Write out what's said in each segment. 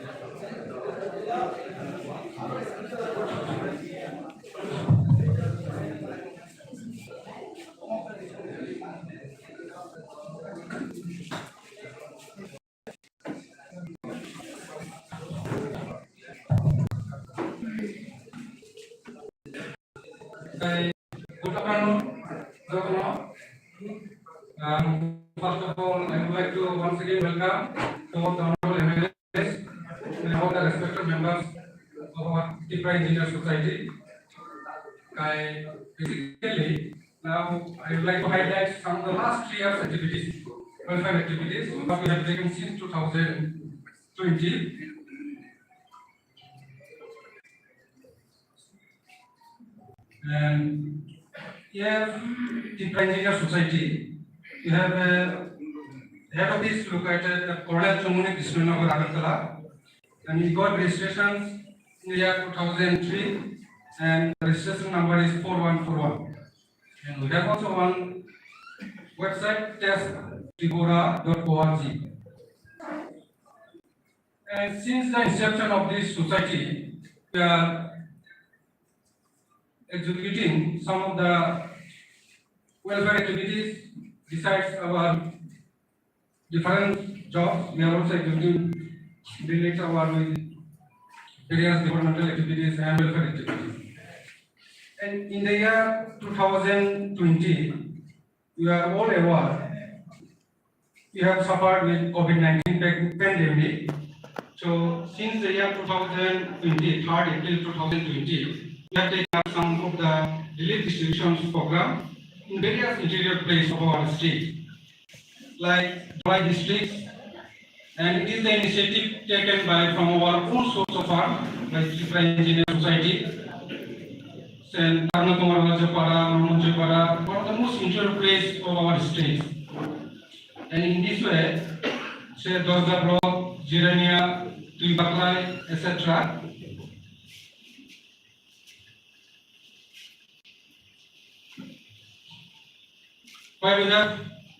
Good afternoon, everyone. First of all, I would like to once again welcome to all the honorable MLAs and all the respected members of our Tipra Engineer Society. I basically now I would like to highlight some of the last 3 years activities, welfare activities that we have taken since 2020. And here, Tipra Engineer Society, we have head office located at Cornell Chomuni, Krishnanagar, Agartala, and we got registrations in the year 2003, and the registration number is 4141. And we have also one website, testtripura.org. And since the inception of this society, we are executing some of the welfare activities besides our different jobs. We are also executing related with various developmental activities and welfare activities. And in the year 2020, we are all aware we have suffered with COVID-19 pandemic. So since the year 2020, 3rd April 2020, we have taken up some of the relief distributions program in various interior places of our state, like Dry districts, and it is the initiative taken by from our own source of fund, by Tipra Engineer Society, and Tarnakumar Vajapara, Mamunjapara, one of the most interior places of our state. And in this way, say Dorza Block, Jirania, Tuibaklai, etc. Where we have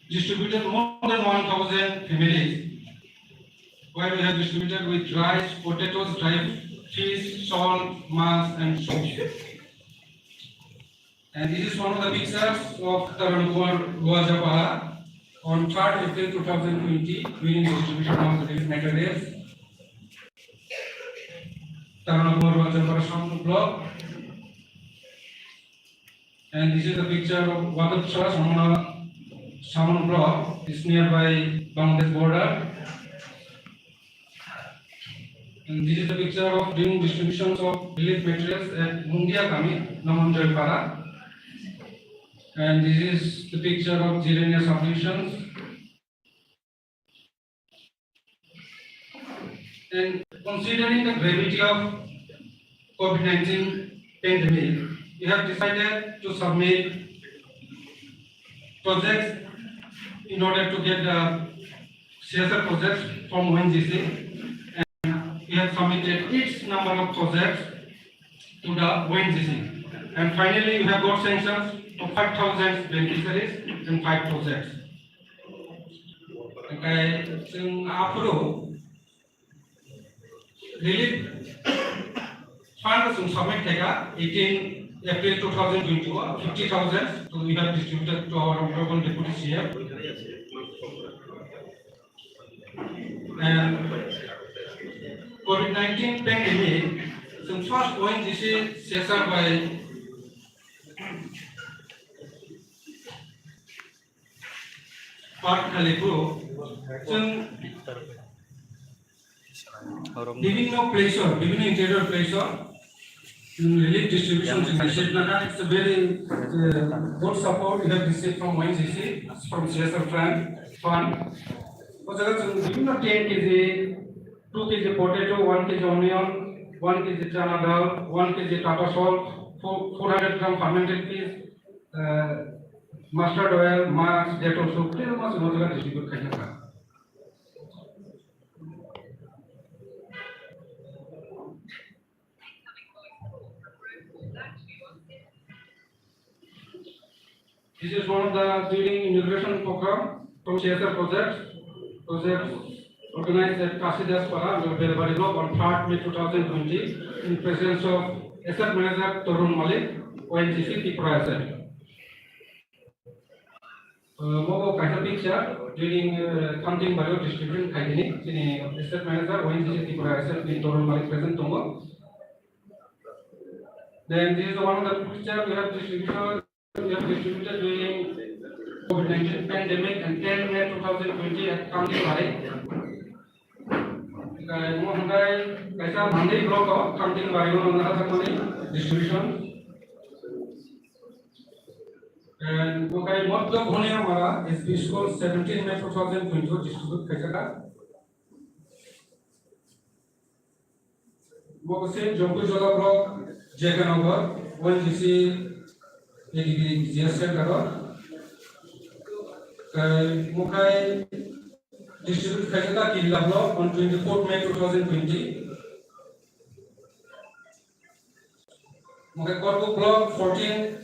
distributed more than 1,000 families, where we have distributed with rice, potatoes, dry fish, salt, mass, and soap. And this is one of the pictures of Taranupur Ruajapara on 3rd April 2020 during the distribution of the relief materials. Taranupur Ruajapara Samru block. And this is the picture of Wakapsara Saman block, is nearby Bangladesh border. And this is the picture of doing distributions of relief materials at Mundia Kami, Namanjapara. And this is the picture of Jirania subdivisions. And considering the gravity of COVID-19 pandemic, we have decided to submit projects in order to get the CSR projects from ONGC, and we have submitted each number of projects to the ONGC. And finally, we have got sanctions of 5,000 beneficiaries and 5 projects. Okay, so after relief fund submit 18 April 2022, 50,000. So we have distributed to our honorable deputy CM. And COVID-19 pandemic, since first ONGC CSR by Park Kalipu, বিভিন্ন প্লেসৰ বিভিন্ন interior প্লেসৰ relief distributions in Shetnagar. It's a very good support we have received from ONGC, from CSR fund. বিভিন্ন 10 kg, 2 kg potato, 1 kg onion, 1 kg chana dal, 1 kg tata salt, 400 gram fermented fish, mustard oil, mass, Dettol soap, pretty much mojaga distribute khaina. This is one of the leading integration program from CSR projects organized at Kasidaspara, Belbari Block on 3rd May 2020 in presence of Asset Manager Torun Malik, ONGC Tripura Asset. Mogo Kaisa picture during counting value distribution hygienic, Asset Manager ONGC Tripura Asset in Torun Malik present Tongo. Then this is one of the picture we have distributed during COVID-19 pandemic and 10 May 2020 at County Bari. Kaisa Mandi block of County Bari on distribution. And Mokai Motlo Bhonia Mara is Bisco 17 May 2020 distribute Kaisa. Mokose Jombu Jola block Jaganagar, ONGC GSM Karo. Mokai distribute Kaisa Killa block on 24 May 2020. Mokai Korko block 14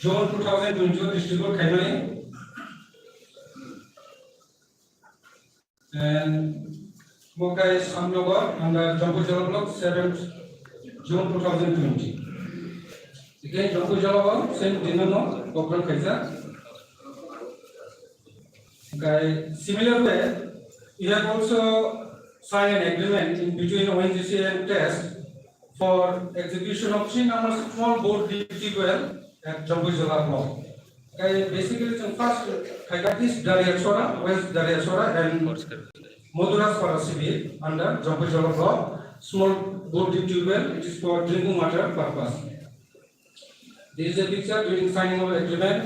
June 2020 distribute Kaimani. And Mokai Samnogar under Jombu Jola block 7th June 2020. Again, Jombu Jola same Dinano, Gopran Kaisa. Similar way, we have also signed an agreement in between ONGC and TEST for execution of 3 numbers small board duty well at Jombu Jola block. Basically, first, I got this Dariasora, West Dariasora, and Moduras for civil under Jombu Jola block. Small board duty well, it is for drinking water purpose. This is a picture during signing of agreement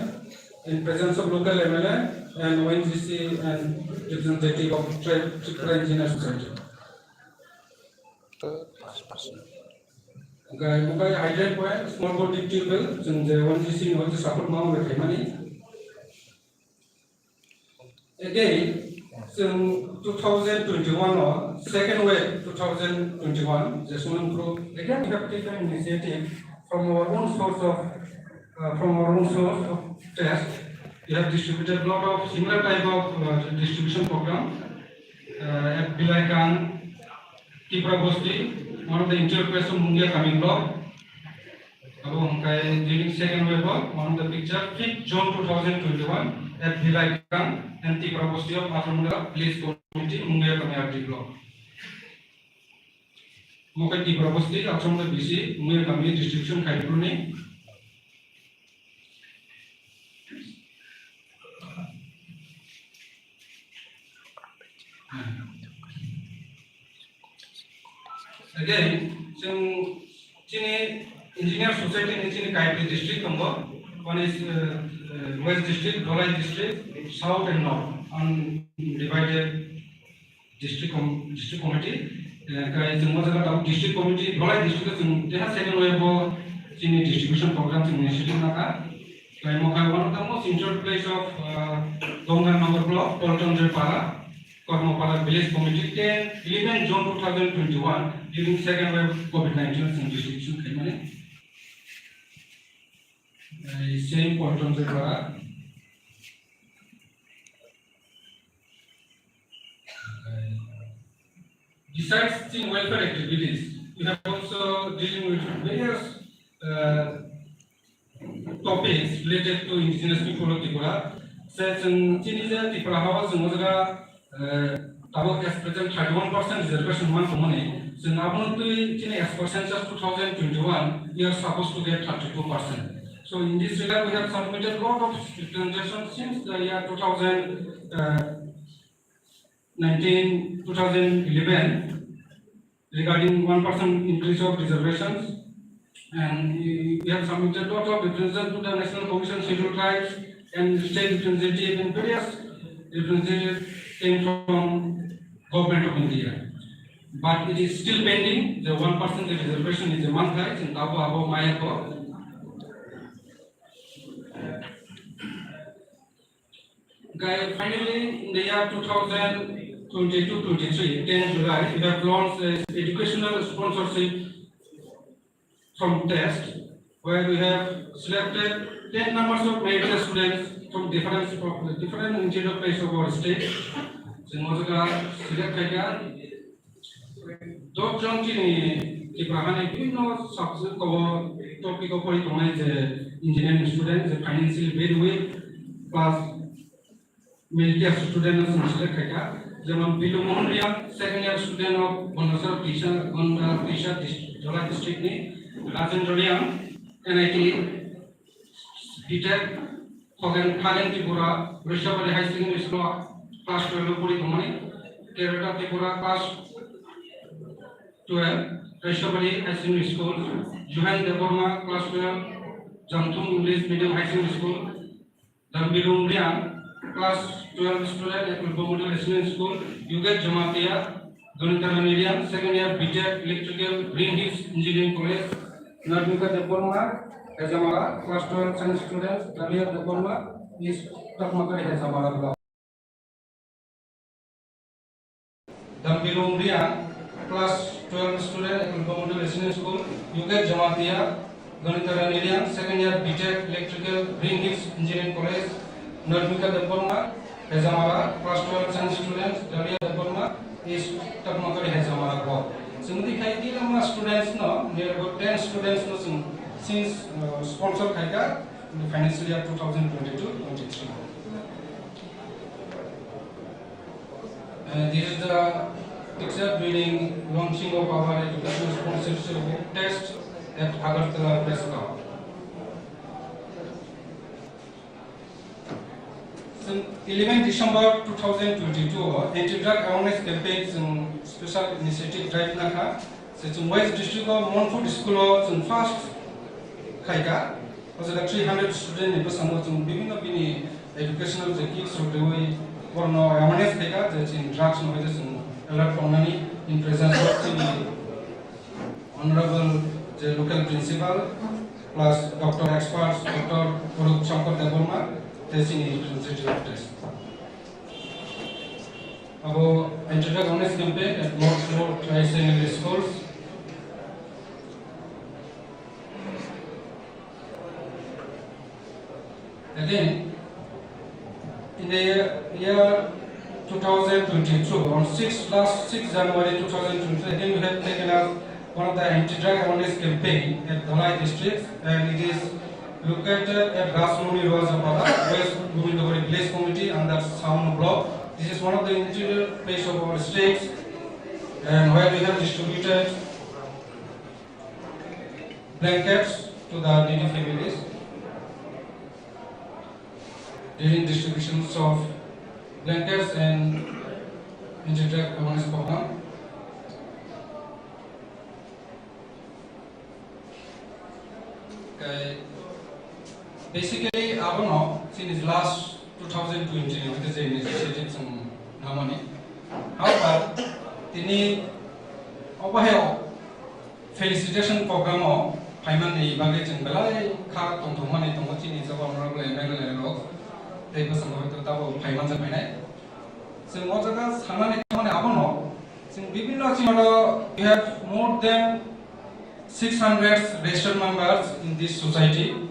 in presence of local MLA and ONGC and representative of Tripura Engineer Society. Mukai hydrate point, small board duty well, since the ONGC was the support mount with money. Again, in 2021 or second wave 2021, the Suman Group again we have taken initiative from our own source of test. We have distributed a lot of similar type of distribution program at Bilaikan, Tripura Bosti, one of the interface of Mungia coming block. During second wave of one of the picture 5th June 2021 at Bilaikan and Tripura Bosti of Atramunda Police Community Mungia community block. Mokai Tripura Bosti Atramunda BC Mungia community distribution Kaipurni. Again, Chini Engineer Society in Chini Kaipuri district, one is West district, Dholai district, South and North, undivided district committee. District committee, Dholai district, they have second wave of Chini distribution programs in initiative. One of the most injured place of Dongan Nagar block, Polton Para. Kormopala Village Committee 11 June 2021 during second wave COVID-19 distribution ceremony. Same Polton Para. Besides team welfare activities, we have also dealing with various topics related to indigenous people of Tripura. Such in Tripura House in Tabak as present 31% reservation month money. So now as percentage 2021, we are supposed to get 32%. So in this regard, we have submitted a lot of representations since the year 2011 regarding 1% increase of reservations. And we have submitted a lot of representations to the National Commission Scheduled Tribes and state representative and various representatives came from Government of India. But it is still pending. The 1% reservation is a month right in Tabo Mayako. Finally, in the year 2022-23, 10 July, we have launched educational sponsorship from TEST, where we have selected 10 numbers of medical students from different interior places of our state. जों मजगा select खायगा दजन टिनि किब्राहाने बिभिन्न subject को topic को पढ़ी तोंनाय जे engineering student जे financial बेडविथ प्लस मिलिटारी स्टूडेंट जों सिलेक्ट खायगा जेमन Bilu Mohanriya second year student of बनसर टीचर जोला डिस्ट्रिक्ट नि राजेंद्रलिया एनआईटी बीटेक खागेन त्रिपुरा वैश्यवाड़ी हाई सेकेंडरी स्कूल क्लास 12 पढ़ी तोंनाय केरला त्रिपुरा क्लास 12 वैश्यवाड़ी high secondary school Juhan Debbarma class 12 जमथुम English medium high secondary school Bilu Mohanriya class 12 student at Memorial Residential School, Yuget Jamatia, Donita Miriam, second year BTech Electrical Green Hills Engineering College, Narmika Deborma, Hezamara, class 12 science student, Dalia Deborma, is Takmaka Hezamara block. Dambilu Mria, class 12 student at Memorial Residential School, Yuget Jamatia, Donita Miriam, second year BTech Electrical Green Hills Engineering College, Narmika Deborma, Hezamara, class 12 science students, Dalia Deborma, is Takmakari Hezamara block. So, the Kaiti students, no, near about 10 students, no, since sponsor Kaika, the financial year 2022-23. This is the picture during launching of our education sponsorship test at Agartala Press Club. 11 December 2022, anti-drug awareness campaign special initiative drive naka. So, West District of Montfort School first kaiga. Also, 300 students in Basango bibino bini educational techniques of the way for no awareness kaiga. That in drugs no medicine alert formally in presence of the honorable the local principal plus doctor experts, Dr. Purup Shankar Deborma. Testing is representative test. About anti-drug awareness campaign at Montfort High Secondary Schools. Again, in the year 2022, on last 6 January 2022, again we have taken up one of the anti-drug awareness campaign at Dhalai district, and it is located at Rasmuni Rojapada, West Govindagori Village Committee under Sound Block. This is one of the interior place of our states, and where we have distributed blankets to the needy families during distributions of blankets and anti-drug awareness program. Okay. Basically, I don't know, since last 2020, it is an initiative some money. However, tini overall felicitation program of Paiman ni bagai jeng belai kah tong mani tong tini sebab orang belai log, tapi pasal itu tahu Paiman sampai naik. Semua jaga sana ni mana apa no? Sem bibino sih ada we have more than 600 registered members in this society.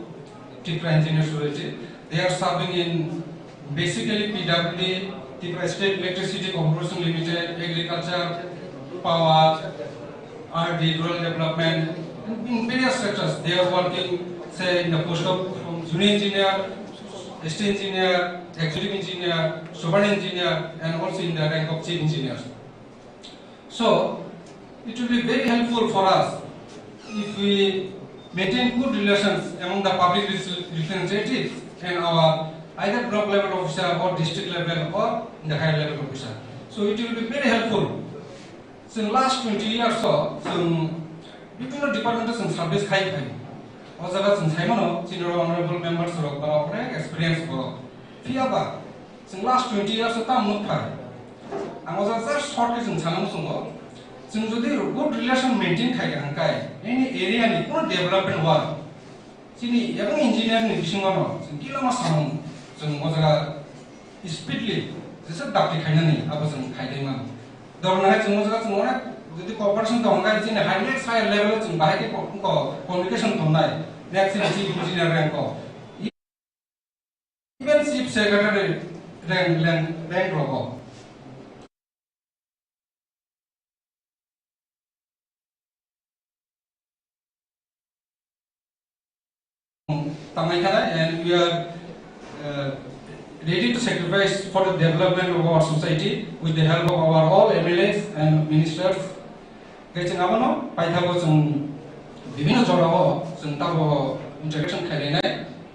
Tripura Engineer Society. They are serving in basically PWD, Tripura State Electricity Corporation Limited, Agriculture, Power, RD, Rural Development, in various sectors. They are working, say, in the post of junior engineer, assistant engineer, executive engineer, super engineer, and also in the rank of chief engineers. So, it will be very helpful for us if we maintain good relations among the public representatives and our either block level officer or district level or the higher level officer. So it will be very helpful. So in last 20 years or so, বিভিন্ন departments and service khai or jaga saimano senior honorable members or experience for fiaba. So in last 20 years ta mut khai. Amoja just short is sanam sungo. जों जुदि good relation maintain खालामनाय any area नि कोनो development work जोंनि एबं engineer नि बिथिङाव जों किलामा सामों जों मजा स्पीडली जेसे दाप्ति खायनानै आबो जों खायदैमान दरनाय जों मजा जों अनेक जुदि कॉर्पोरेशन दंगाय जोंनि हाइलेट हायर लेवल जों बाहायके कम्युनिकेशन दंनाय next engineer rank even chief secretary rank रगो and we are ready to sacrifice for the development of our society with the help of our all MLAs and ministers. Kaya ngabano paithago jeng bibino jorao jeng tabo introduction khailena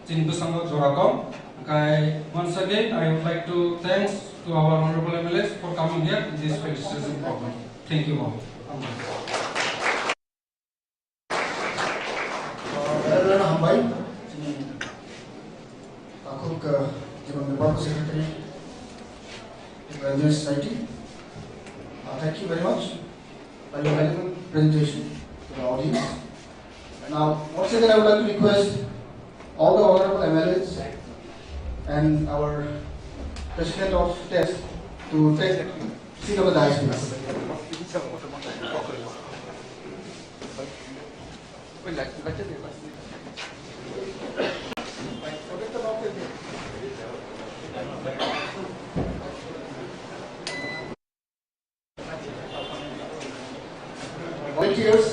jeng busango jorako. Kaya once again I would like to thanks to our honorable MLAs for coming here in this registration program. Thank you all. Member Secretary of the Engineering Society. Thank you very much for your valuable presentation to the audience. And now, once again, I would like to request all the honorable MLAs and our President of TEST to take seat on the dais, please. Volunteers.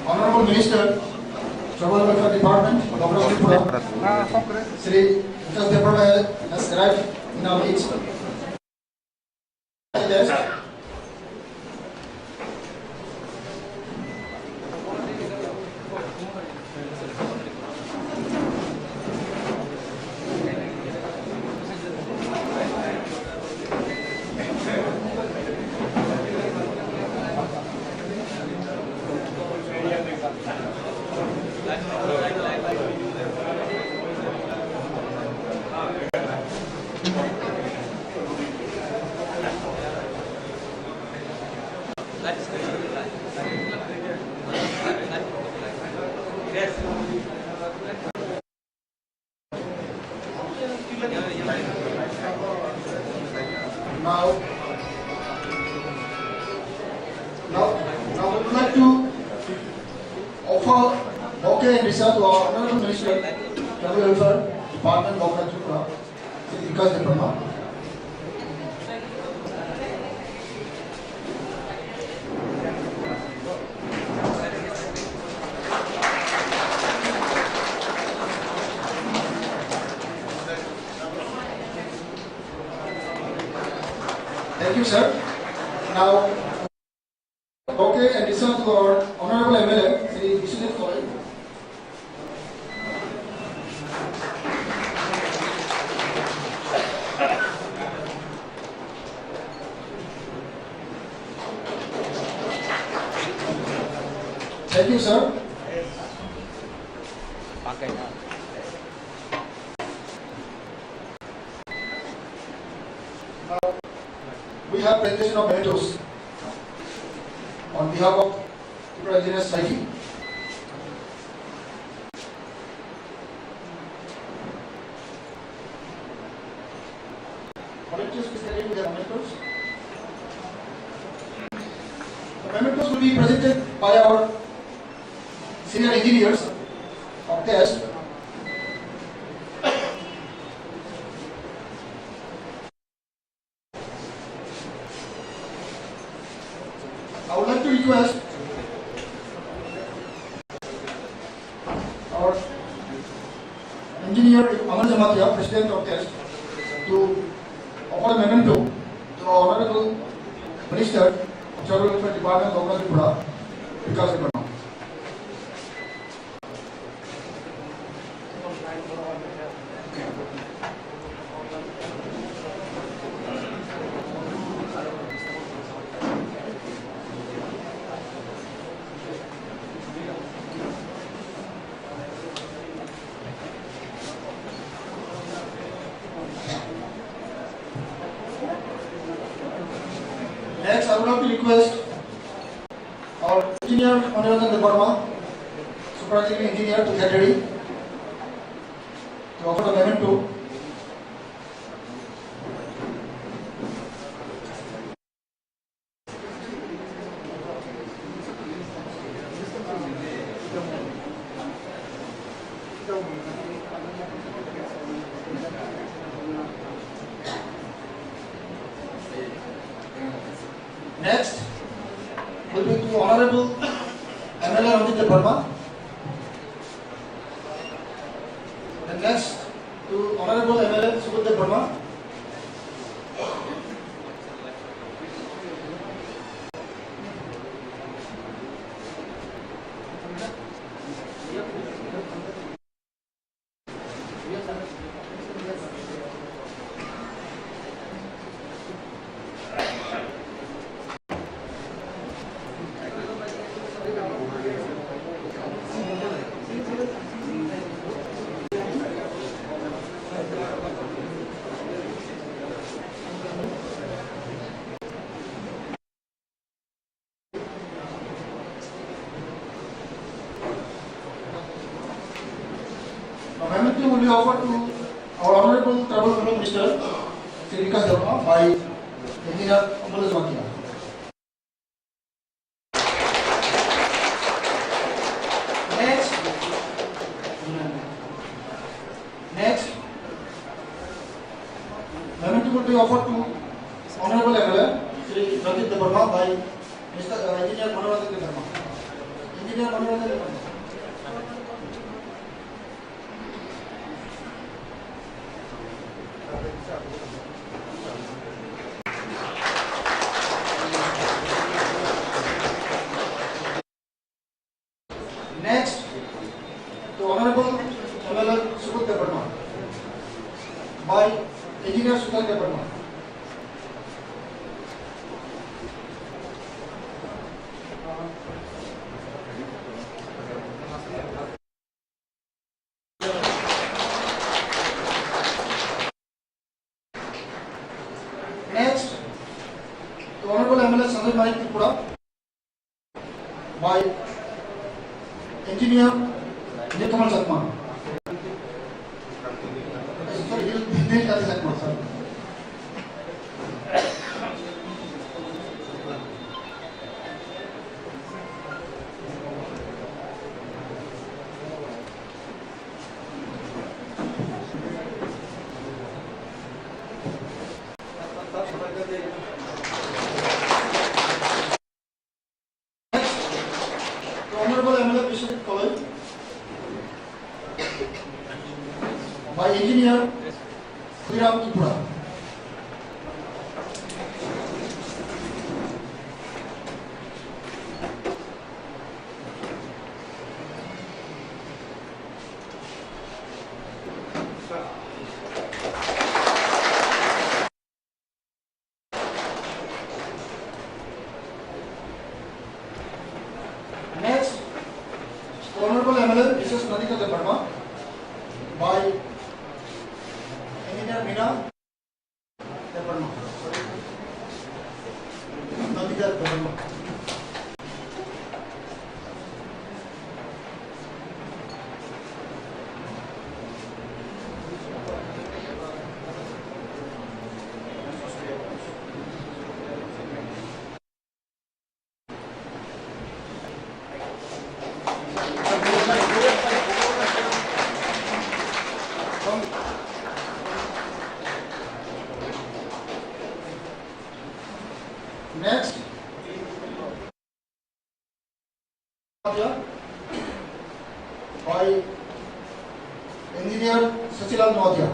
Honorable Minister, Tribal Welfare Department, Dr. Tripura, Sri Vikas Department has arrived in our midst. Now we would like to offer bouquet and research to our Honorable Minister, Tribal Welfare Department, Dr. Tripura, Vikas Department. Thank you, sir. Now, okay, and listen to our Honorable MLA, Sri Vishnu Koi. Thank you, sir. We have presentation of mementos on behalf of the Engineering Society. Volunteers, please carry with their mementos. The mementos will be presented by our senior engineers of TEST. I would like to request our engineer Amal Jamatia, President of TEST, to offer a memento to our Honorable Minister of Tribal Welfare Department, Dr. Tripura, Vikas Department. Next, I would like to request our engineer Anirudhan Department, superintending engineer, to get ready to offer the memento. Next will be to Honorable MLA Ranjit Verma. And next to Honorable MLA Subudh Verma. Now, amendment will be offered to our Honorable Tribal Minister, Sri Vikas Verma, by Engineer Ambulances Makia. Next, amendment will be offered to Honorable MLA, Sri Ranjit Verma, by Mr. Engineer Manoranjan Verma. Engineer Manoranjan Verma. Next, to Honorable MLA Subudh Verma by Engineer Sudhar Verma. Next, to Honorable MLA Sanjay Manik Tripura by Engineer Nilkamal Satma. Sorry, Nilkamal Satma, sir. Honorable MLA Bishop College by Engineer Khudiram Tripura. Next, Honorable MLA Mrs. Radhika Verma by Engineer Meena Verma. Radhika Verma. Next, by Engineer Sachilal Nawadia.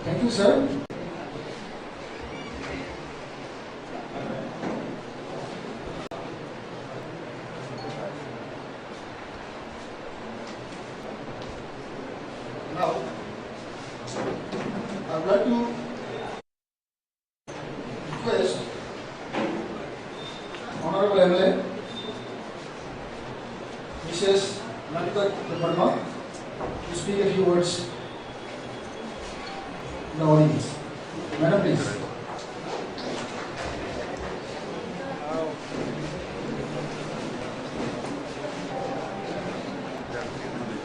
Thank you, sir. Now, I would like to request Honorable MLA, Mrs. Radhika Verma, to speak a few words in the audience. Madam, please.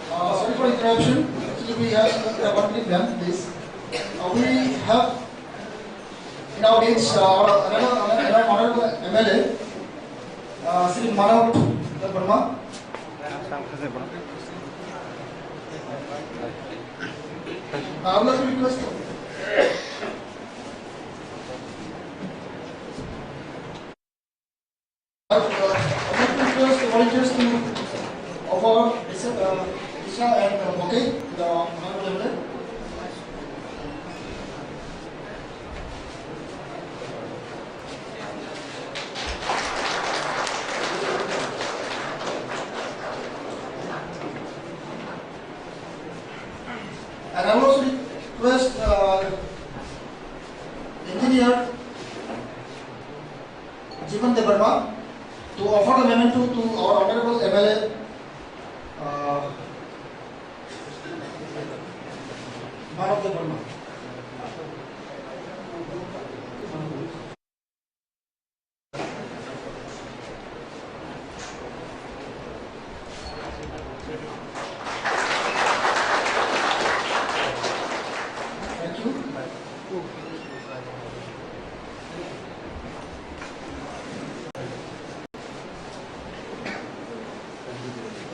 Sorry. interruption. Actually, we have a complete plan, please. We have in our audience another honorable MLA, Sri Manav Verma. I would like to request. I would like to request the volunteers to offer Isha and bouquet to the honorable MLA. And I will also request engineer Jeevan Debarma to offer the memento to our honorable MLA Manav Debarma. Thank you.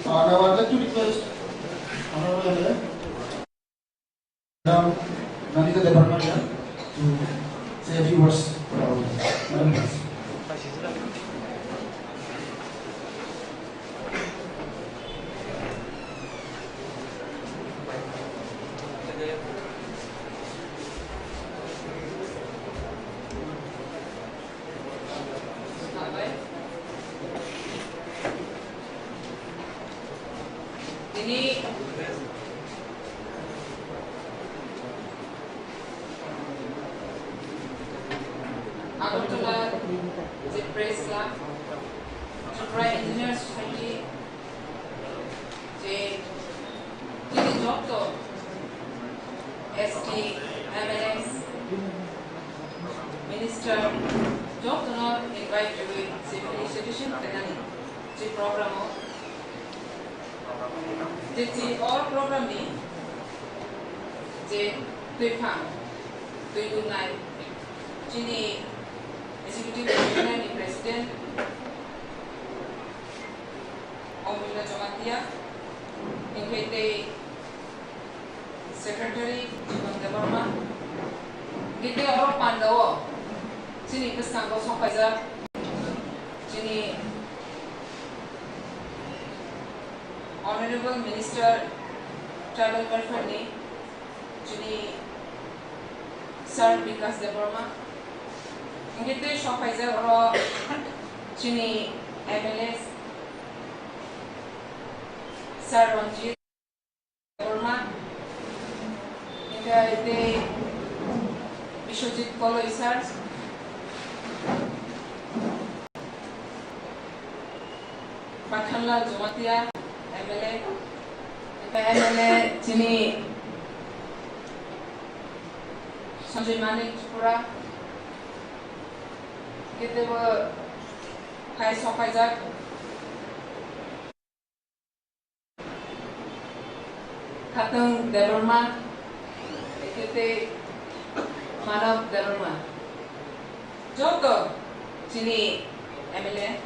Now I'd like to request Honorable MLA, Madam Nandita Debarma to say a few words for our audience. Madam, please. Ini Agartala the Press Club, Tripura Engineer Society, the Jokto, ST, MNS, Minister, Jokto not invite to the felicitation and the program. Jadi all program ni, je tuipang, tuidunai, jadi executive commissioner ni president, Omila Jomatia, ingkete secretary Jeevan Debarma, kita orang Pandawa, sini pesan kosong kaza, sini Honorable Minister Tribal Welfare ni, jadi Sir Vikas Debarma. Ingkete Shopaizer ro, jadi MLS Sir Ranjit Debarma. Ingkete Bishojit Koloi Sir. Pathanlal Jomatia. MLA Chini Sanjay Manik Tripura kita Hai Sokaizak Kateng Debarma kita Manav Debarma Joko Chini MLA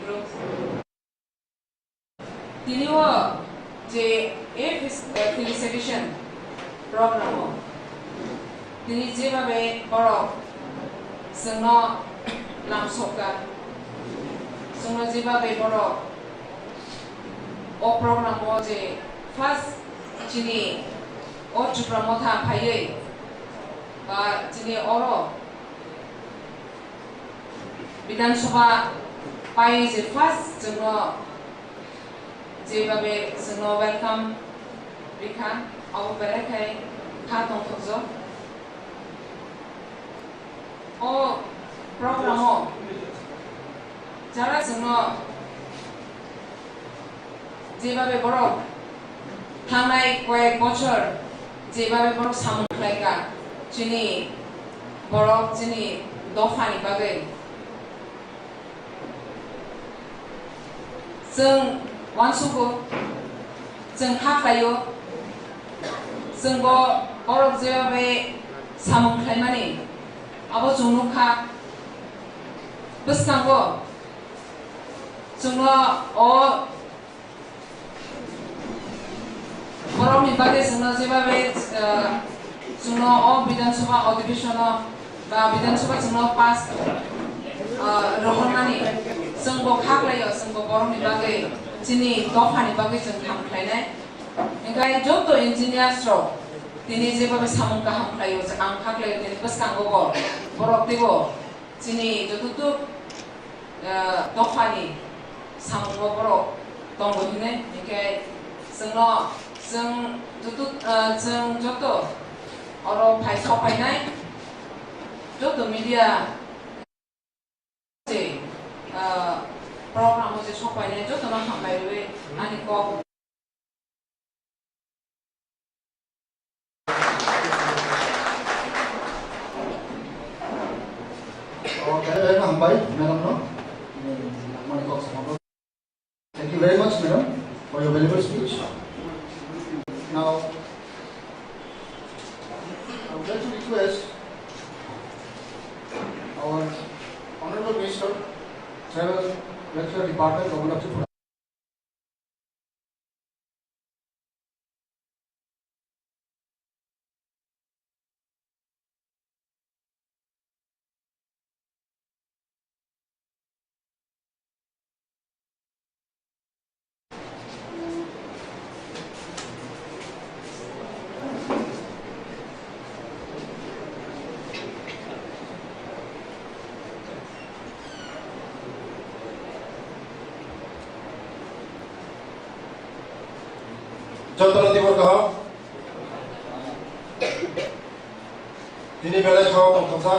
Group Tiniwa je felicitation program tini jebabe borok sengno lamsoka sengno jebabe borok o program je first chini o Tripura motha phaiye ba chini oro Bidhan Sabha pai je first sengno যেভাবে sengno welcome rikha abo berekai khatong thokjo o programo jara sengno যেভাবে বড় থানাই কয়েক বছর যেভাবে বড় সামুখলাইকা চিনি বড় চিনি দফানি বাগै जों वानसुगो जों हाख्लायो जोंबो बरफ जेबाबे सामु खायमानि आबो जुनुखा बसकांगो जोंनो अ बरफनि बागै जोंनो जेबाबे जोंनो अ विधानसभा अधिवेशन बा विधानसभा जोंनो पास रहरनानि जोंबो खाख्लायो जोंबो बरफनि बागै दिनै दफानि बागै जों खामख्लायनाय ओंखाय जत इन्जिनियार्स दिनै जेबाबे सामु खामख्लायो आं खाख्लायो दिनै बसकांगो बरफ देबो दिनै जतुतु दफानि सामु बरफ दंबो हिने ओंखाय जोंनो जों जत अरो फायनाय जत media program mo so paine jo tama khambai we ani ko Thank you very much, madam, for your valuable speech. Now, I would like to request our Honorable Minister, Travel Welfare Department, Government of Tripura. जतनति वर्ग दिनै बेलाय खाव दंथासा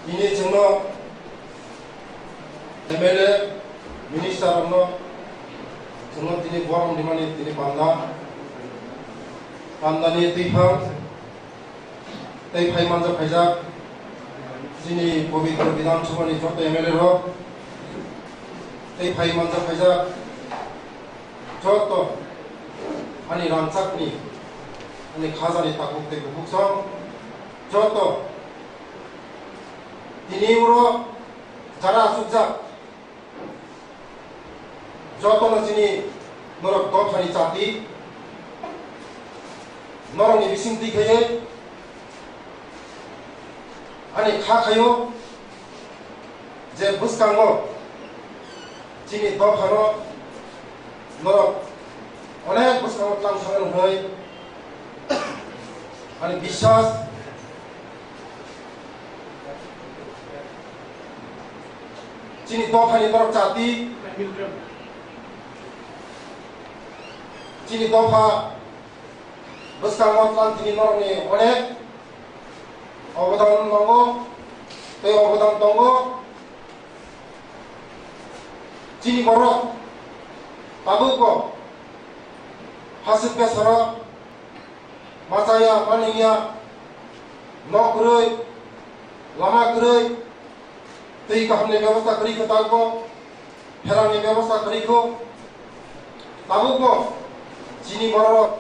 दिनै जोंनो MLA minister जोंनो दिनै गरम दिमानि दिनै बान्दानि दैफां दै फाइमानजा फाइजाक दिनै पबित्र विधानसभानि जत एमएलए दै फाइमानजा फाइजाक जत अनि रांचाकनि अनि खाजानि ताकुक दै गुफुकसं जत दिनै उरो जारा सुकजाक जतनो दिनै नरक दफानि जाति नरकनि बिसिं दैखायो अनि खाखायो जे बुसकांगो दिनै दफानो नरक अनेक बुसकांगो तांखांगोन होय अनि बिश्वास दिनै दफानि नरक जाति दिनै दफा बुसकांगो तांथिनि नरकनि अनेक अबदान दङ दै अबदान दङ दिनै बरफ ताबुको हासिब बेसरा माचाया मानिया न' गुरै लामा गुरै दै गाहामनि बेबस्था करिखो ताबुको फेरानि बेबस्था करिखो ताबुको दिनै बरफ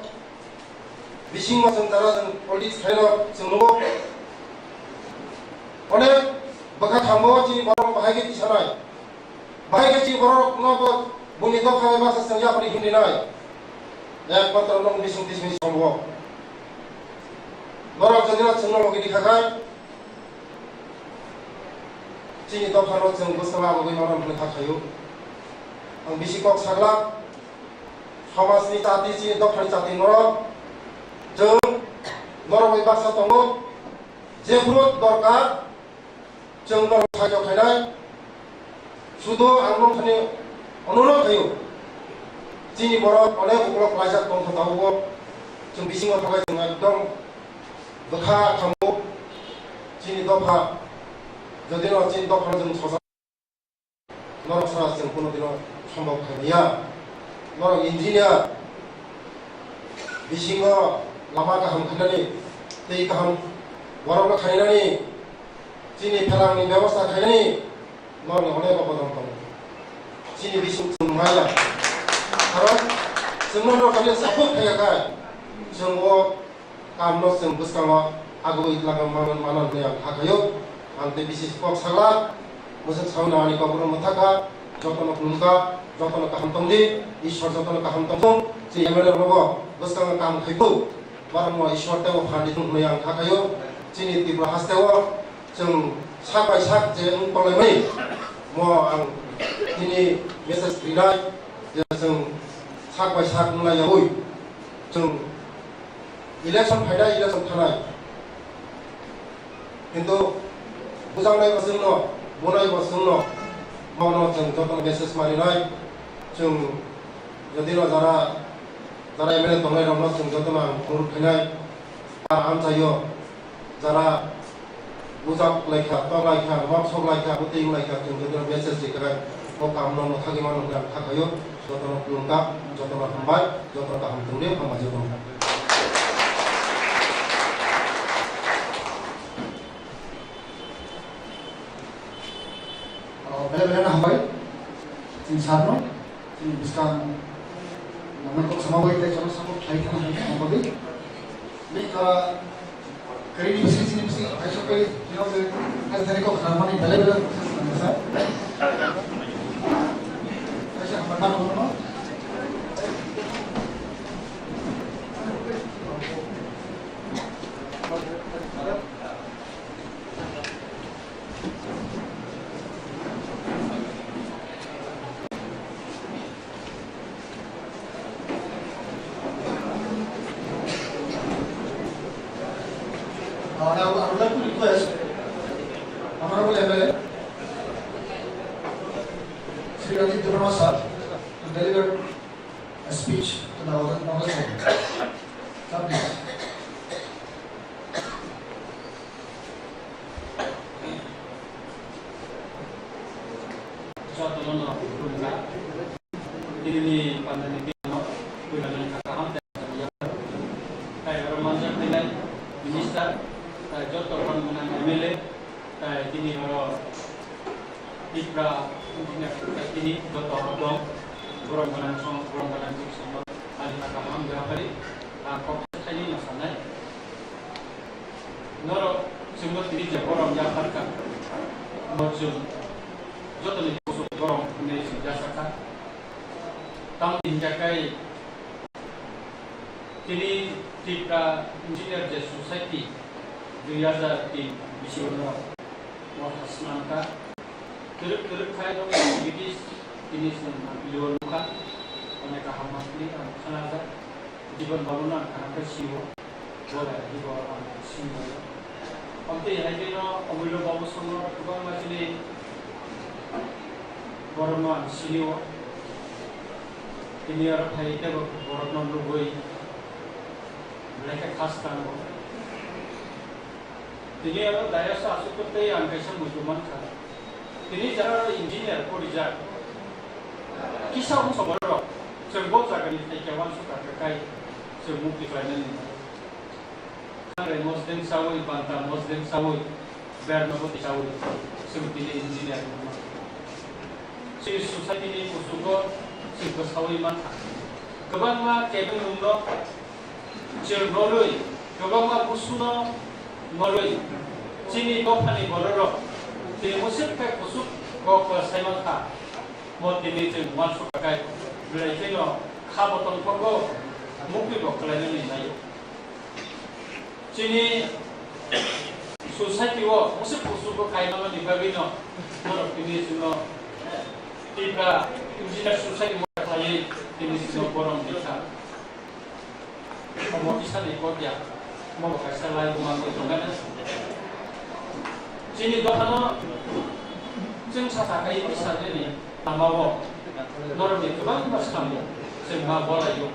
बिसिंमा जों जारा जों पलिटिक्स खायनो जों नुगो अनेक बखा थांबो दिनै बरफ बाहायगे दिसानाय बाहायगे दिनै बरफ नबो बुनि दफा बासा जों यापरि हिन्दिनाय एकमात्र नं बिसिं दिसनि सम्भव बरफ जोंना जोंनो लगे दिखाखाय दिनै दफानो जों बुस्थुवा बगै मावनो थाखायो आं बिसिकक साग्ला समाजनि जाति दिनै दफानि जाति नरक जों नरक बासा दङ जेबो दरकार जों नरक सायाव खायनाय सुदु आं नोंथांनि अनुरोध होयो दिनै बरफ अनेक उग्लक लाइजाक दं थाबावो जों बिसिङाव थाखाय जों एकदम बोखा खामो दिनै दफा যদি দিন दफा जों सजा नरक सारा जों कोनो दिन सम्भव खायनिया नरक इन्जिनियार बिसिङाव लामा गाहाम खायनानै दै गाहाम बरफ खायनानै दिनै फेरांनि बेबस्था खायनानै नरक अनेक अबदान दं दिनै बिसिं जों माया Karena semua kami support kayak kan, semua kamu sem bersama aku itu lagi mana yang hakayo, ante bisnis kok salah, musim tahun awal kau belum mutaka, jokono kelungka, jokono kaham di, ishwar jokono kaham tong, si yang mana robo, bersama kamu hidup, barang mau ishwar tewo handi tung yang hakayo, sini tiba has tewo, jeng sakai sak jeng polemi, mau ang ini message berinai, jeng sakai sak mulai yahui, jeng election फायदा election थानाय किन्तु बुजांनाय बसोंनो बनाय बसोंनो मावनो जों जतन message मारिनाय जों जदिनो Zara MLA दंनाय दंनो जों जतन मुरुत फैनाय हामजायो जारा बुजाब लायखा तलायखा वार्कशप लायखा बुथिं लायखा जों जतन मेसेज दिखाय को कामनो थागि मानो थाखायो जतन खुलुमका जतन हामबाय जतन गाहाम थुंदे हामबाय जतन Bela-bela na hambay, sinisarno, sinibiskan naman ko sa mawag tayo sa mga kahit na mga mabagay. Hindi ka karini bisi, ay so kayo, ay tani ko kasama ni bela-bela sa ay siya, hambatan mo naman. Now, I would like to request Honorable MLA Sri Ranjit Devarma sir to deliver a speech to the August meeting. Sir, please. Ini pandai kita bukan kakak kayak remaja nilai minister joto orang menang MLA ini orang Ibra ini joto orang orang menang sama ahli kakak berapa kok ini masalah noro semua ini orang Jakarta macam joto ni orang ini Jakarta tam injakai kini kita engineer the society 2003 Bismillah Wahasnaka teruk kaya dong activities ini semua dilakukan oleh kahamatli kanaga jiban bangunan kanaga siwo boleh di bawah siwo nanti lagi no ambil bawa semua tukang macam borman siwo ini orang Thai itu borman lugoi mereka khas kan ini orang daya sahsu kita yang kaisa musliman kan ini cara engineer pekerja kisah musuh baru semua jaga ini kawan suka terkait semua pikiran ini karena muslim sawi bantah muslim sawi bernabot sawi seperti engineer si society ini musuh si sawi man keban ma kebun umroh Cirnolui, kebangga busuna molui, sini kopani boloro, di musim ke busuk kop seman ka, mau ini tu masuk kai, berarti no kabutong kogo, mungkin boklan ini naik. Sini society wo musim busuk ko kai nama di bagi no, mau ini semua tiga engineer society mau kai ini semua borong kita. Mau bisa ikut ya, mau kasih lain rumah itu kan? Sini doa jeng sasakai bisa jadi nama wo, normi kebang mas kamu, semua boleh yo.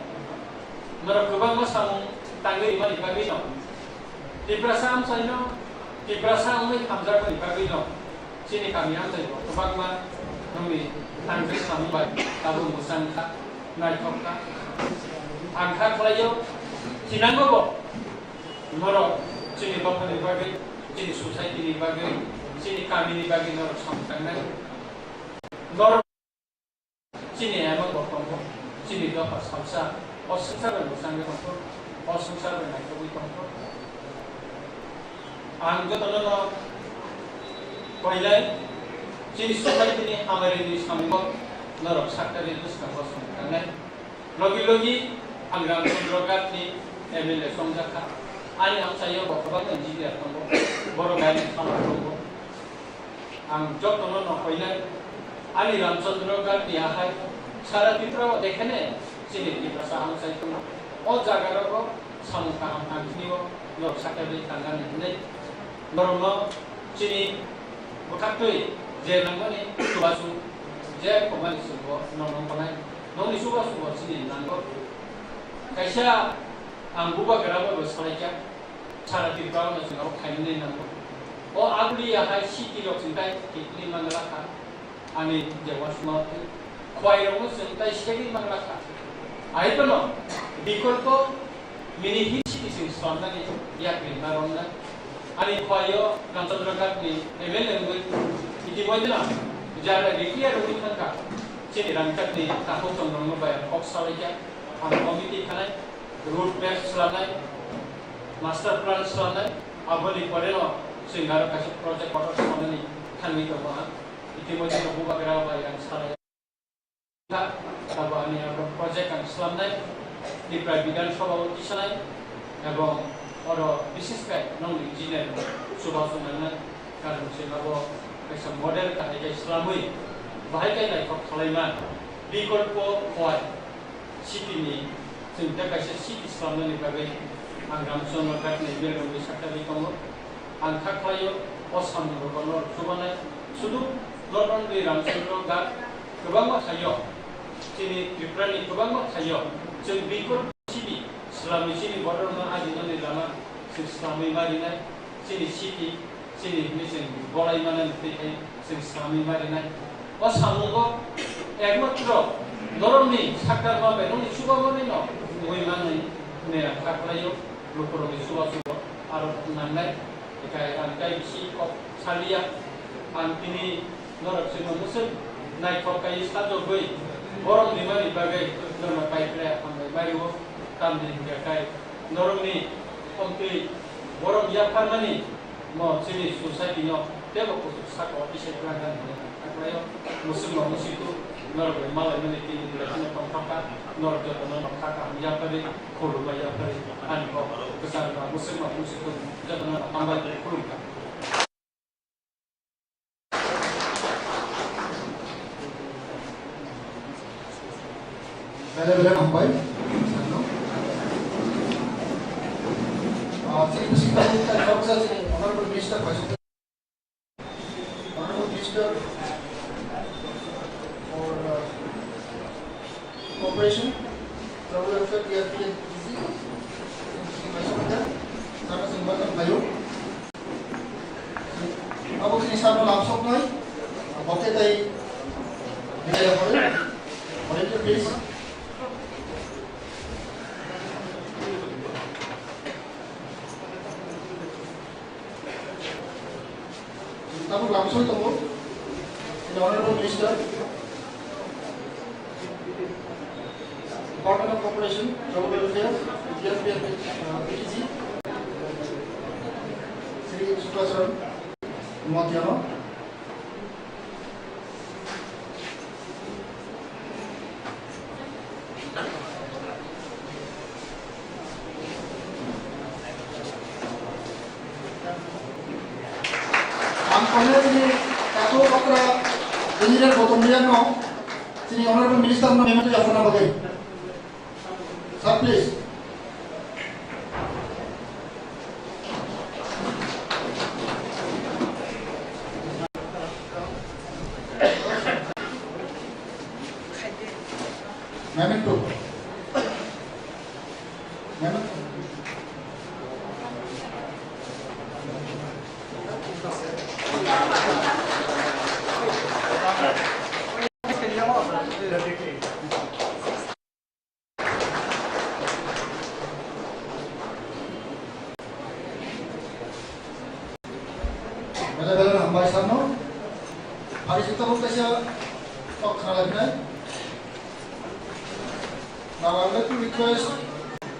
Normi kebang mas kamu tanggai lima di pagi no, di perasaan saya no, di perasaan ini hamzah di pagi no, sini kami hamzah yo, kebang mas normi tanggai kamu baik, tahu musangka, naik kota, angkat layo. Sinan mo noro sini bapak ni bagi sini society ni bagi sini kami ni bagi noro sampai noro sini emang bapak sini dapat samsa osungsa bersangga kontor osungsa benaik kewi kontor anggo tono koilai sini sokai ini amari ini sambo norok sakari itu sekarang osung logi anggram sundrogat ni MLA songjaka ani ang sayo bokabang engineer tonggo boro gani sama tonggo ang job tono no koilai ani ramchandrogat ni ahai sara pitra dekhane sini di prasa ang sayo tonggo o jaga ko samka ang agniwo norok sakari tangan ni norok sini bukatoi je nangani subasu je komani subo nong panai nong subo sini nanggo kaisa ang buba geraba bersalahnya cara dibawah nasi ngau kainnya nanggo oh agli ya hai city lo cintai kitli mangalaka ane jawa semua kuai lo cintai sekali mangalaka ayo no dikol ko mini hit city sing sonda ni ya kena rongna ane kuai yo kantor rakat ni MLA ngui iti wajna jara dikia rumi tangka sini rangkat ni tahun tongong bayar oksalnya ang komite kanai road map selanai master plan selanai abali parelo sehingga kasih project kotor selanai kami itu mah itu macam tu buka kerana yang selanai tak apa ni ada project yang selanai di perbidan sebab di sana এবং orang bisnis kayak non engineer sudah sebenarnya kan sehingga kisah model kayak Islamui bahaya kayak kalaiman di korpo kuat city ni sehingga kasih city Islam ni bagai angam sono kat ni biar kami sakit di kamu angkat layu osam ni berkonor subhanai sudu lorong di ramsundro gat kebangga sayo sini diperani kebangga sayo sehingga bikor city Islam sini border mana aja ni lama Islami marinai sini city sini ni sini bolai mana nanti sini Islami marinai osam ni ekmatro lorong ni sakar ma benong ni suba mo ni no oi man ni ne kaklayo lukuro ni suba aro nanai kai kai bisi kop salia antini lorong sino musul nai kop kai stajo goi borong ni mari bagai norma pai pre amai bayu tam ni kai lorong ni omti borong ya parmani mo sini society no tebo ko sako ise plangan kaklayo musul mo musitu norok malah ini di dalamnya pangkapan norok jatuh norok kakak yang tadi kolu bayar tadi ani kok besar musim itu jatuh norok tambah dari kolu kan Bela sampai jadi mesti kita jawab saja ni Honorable Minister Honorable Minister Corporation, Travel Welfare, DRP and TC, sama sembatan bayu. Aku sini sama langsung nih, oke tadi dia boleh tu please. Kamu langsung temu, ini Honorable Minister. Department of Corporation, Travel Welfare, DRP and PTC, Sri Suprasaran Muatiano. Ang panel ni Kato Bakra Engineer Gautam Liano, Sri Honorable Minister na memang tu Yasana Bagai. Sir, please. Memento. Memento. Bela-bela hambai sarno. Hari kita pun kasi kok kena lagi. Now I would like to request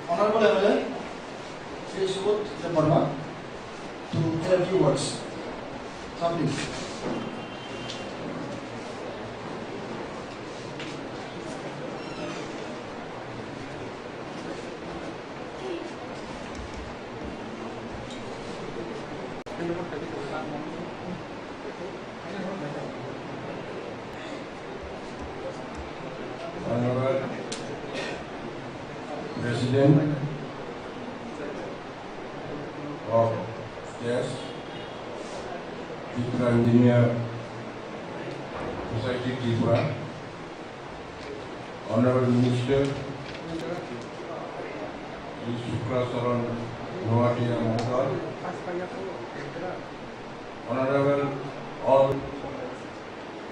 Honorable MLA Sri Subodh Verma to say a few words. Sir, please. Honorable President of yes, Tripura Engineer Society Tripura, Honorable Minister Shukra Saran Noatia Mohal, Honorable all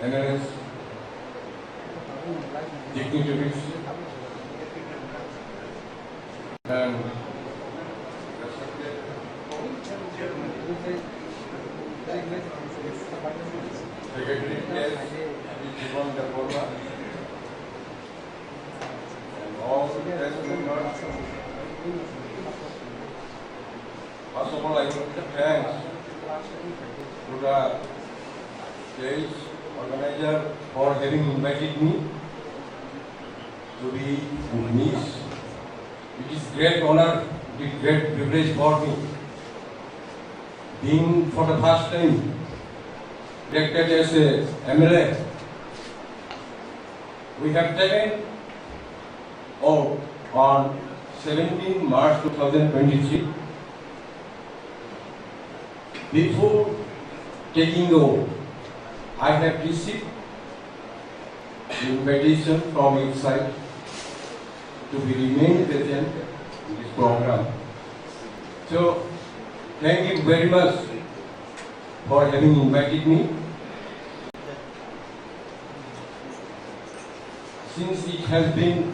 MLAs, dignitaries, and respected Secretary Jivan Deborah, and all press members. First of all, I would like to thank to the stage organizer for having invited me to be in Nice. It is great honor, it is great privilege for me. Being for the first time elected as a MLA, we have taken oath on 17 March 2023. Before taking oath, I have received invitation from each side to be remain present in this program. So, thank you very much for having invited me. Since it has been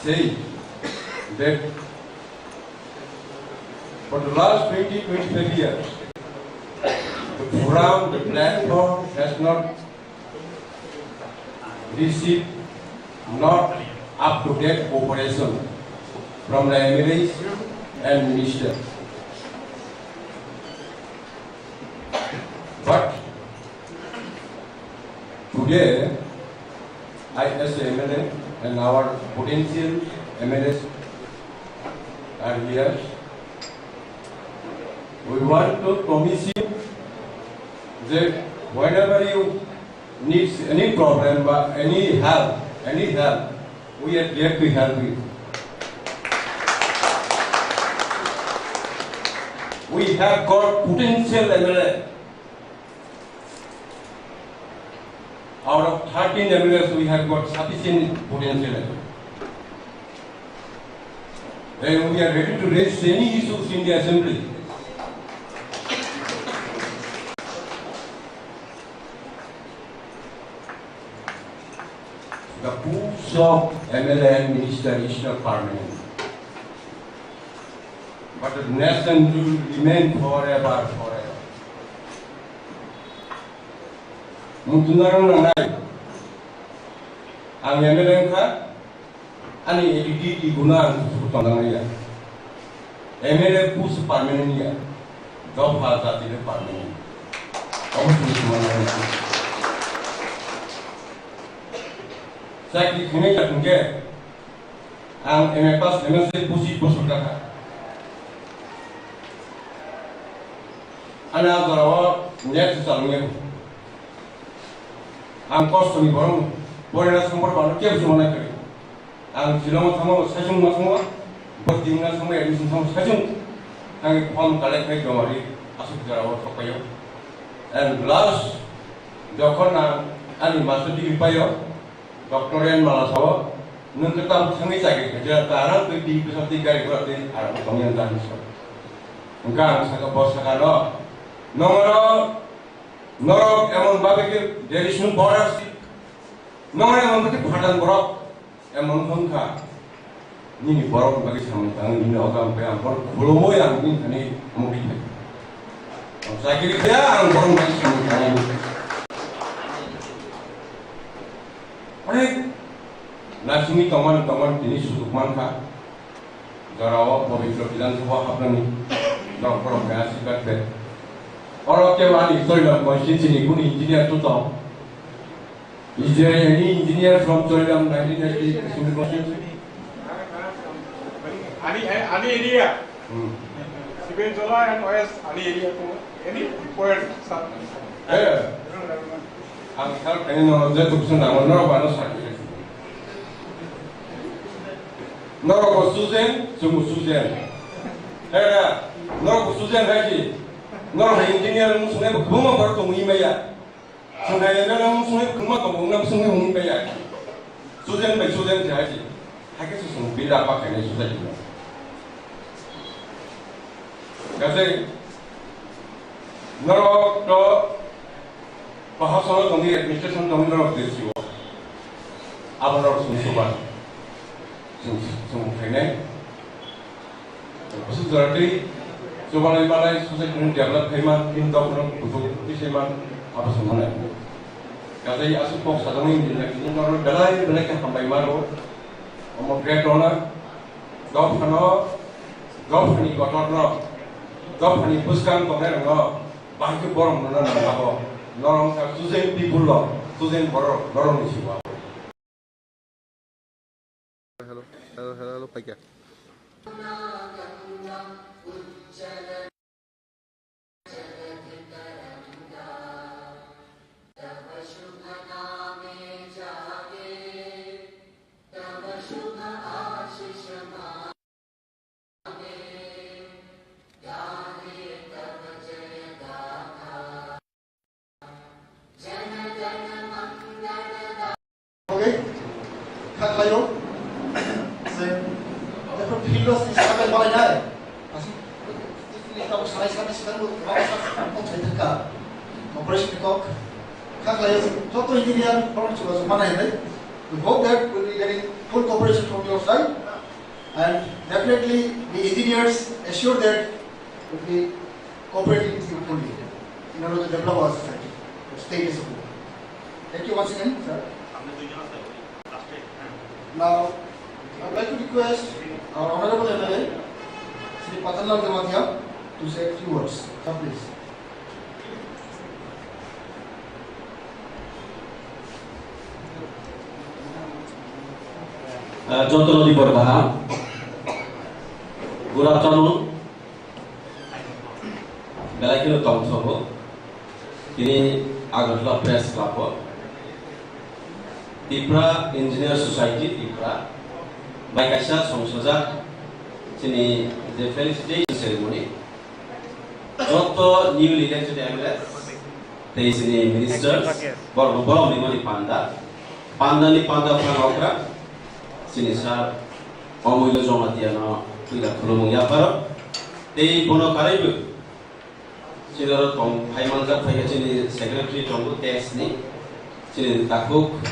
said that for the last 20-25 years, the forum, the platform has not received not up-to-date cooperation from the MLAs and ministers. But today, I as a MLA and our potential MLAs are here. We want to promise you that whenever you need any problem or any help, we are there to help you. We have got potential MLA. Out of 13 MLAs, we have got sufficient potential. And we are ready to raise any issues in the assembly. The posts of MLA and minister is not permanent. But the nation will remain forever. Mungkin nangai, ang MLA ka, ani edit di guna tentang dia. MLA post permanent ya, job hal tidak permanent. Kamu cuma nangai. Saya kini kat mungkin, ang MLA MLC post bersudah. Anak garawa nyet salungnya. Ang cost ni borong, boleh semua orang kiam semua nak kiri. Ang silong sama sajung semua, bertinggal semua admission sama sajung. Ang form collect hai gamari asuk garawa papayo. And last, jokon ani master degree payo, doctorate malah sawa, nungketam sangai cagi kerja tarang tu di pesawat tiga berarti ada pengyan dan so. Engkau saya bos sekarang, Norok emon babeke there is no borders. Nomor emon bagi phatan borok emon hongka. Nini borok bagi samantang ini orang peang borok bolomo yang ini mungkin. Saya kira dia orang borok bagi samantang ini. Nasimi teman-teman ini sudah mangka. Jarawa pabitra bidan sebuah hapnani. Dong korom kaya sikat bet. Orang kewani soilam mesin sini pun engineer tu tahu. Engineer from soilam 1990 sini mesin. Ani area. Siben Jola and OS Ani area tu. Any point start. Ang hal kaya no jatuh senang, noro bano sakit. Noro ko Susan, sungguh Susan. Noro ko Susan lagi. Noro engineer musuhnya berkumah bertemu email. Sungai dalam musuhnya berkumah bertemu musuhnya email. Susan baik Susan lagi. Hakikat susun bila apa kena Susan juga. Kasi noro to bahasa tonggi administration tonggi noro desiwa. Apa noro sunsuban. Kene, maksud berarti coba-coba susah kemudian develop hemat, indok orang butuh hemat apa semuanya. Kalau asal pok satu ini orang dalai mereka sampai malu, orang great orang, golf ni kotor ni puskan kongre orang, bahkan borong orang apa, orang susah people lah, susah borong ni siapa. Hello, Pak ya. Okay, cut layo. Dapat hilos di sana balai dah. Masih ini tahu salah sekali sekarang lu mau cerita ke operation kok cut layo. Contoh engineer orang coba mana ini? We hope that we'll be getting full cooperation from your side, and definitely the engineers assure that we'll be cooperating with you fully in order to develop our society. State is good. Thank you once again, sir. Now, I would like to request our Honorable MLA, Sri Patanlal Dematia, to say a few words. Sir, please. Contoh di Berbaha. Good afternoon. Belakang tahun sobo. Ini Agartala Press Club. Tipra Engineer Society Tipra. Baik Aisyah Somsoja. Sini the felicitation ceremony. Contoh newly elected MLS. Dari sini ministers. Baru di Panda. Panda ni Panda Franokra. Sini sar Omuilo Jomatiana tidak perlu mengyapar. Di Bono Karibu. Sini orang Haimanza Faya sini secretary tunggu tes ni. Sini takuk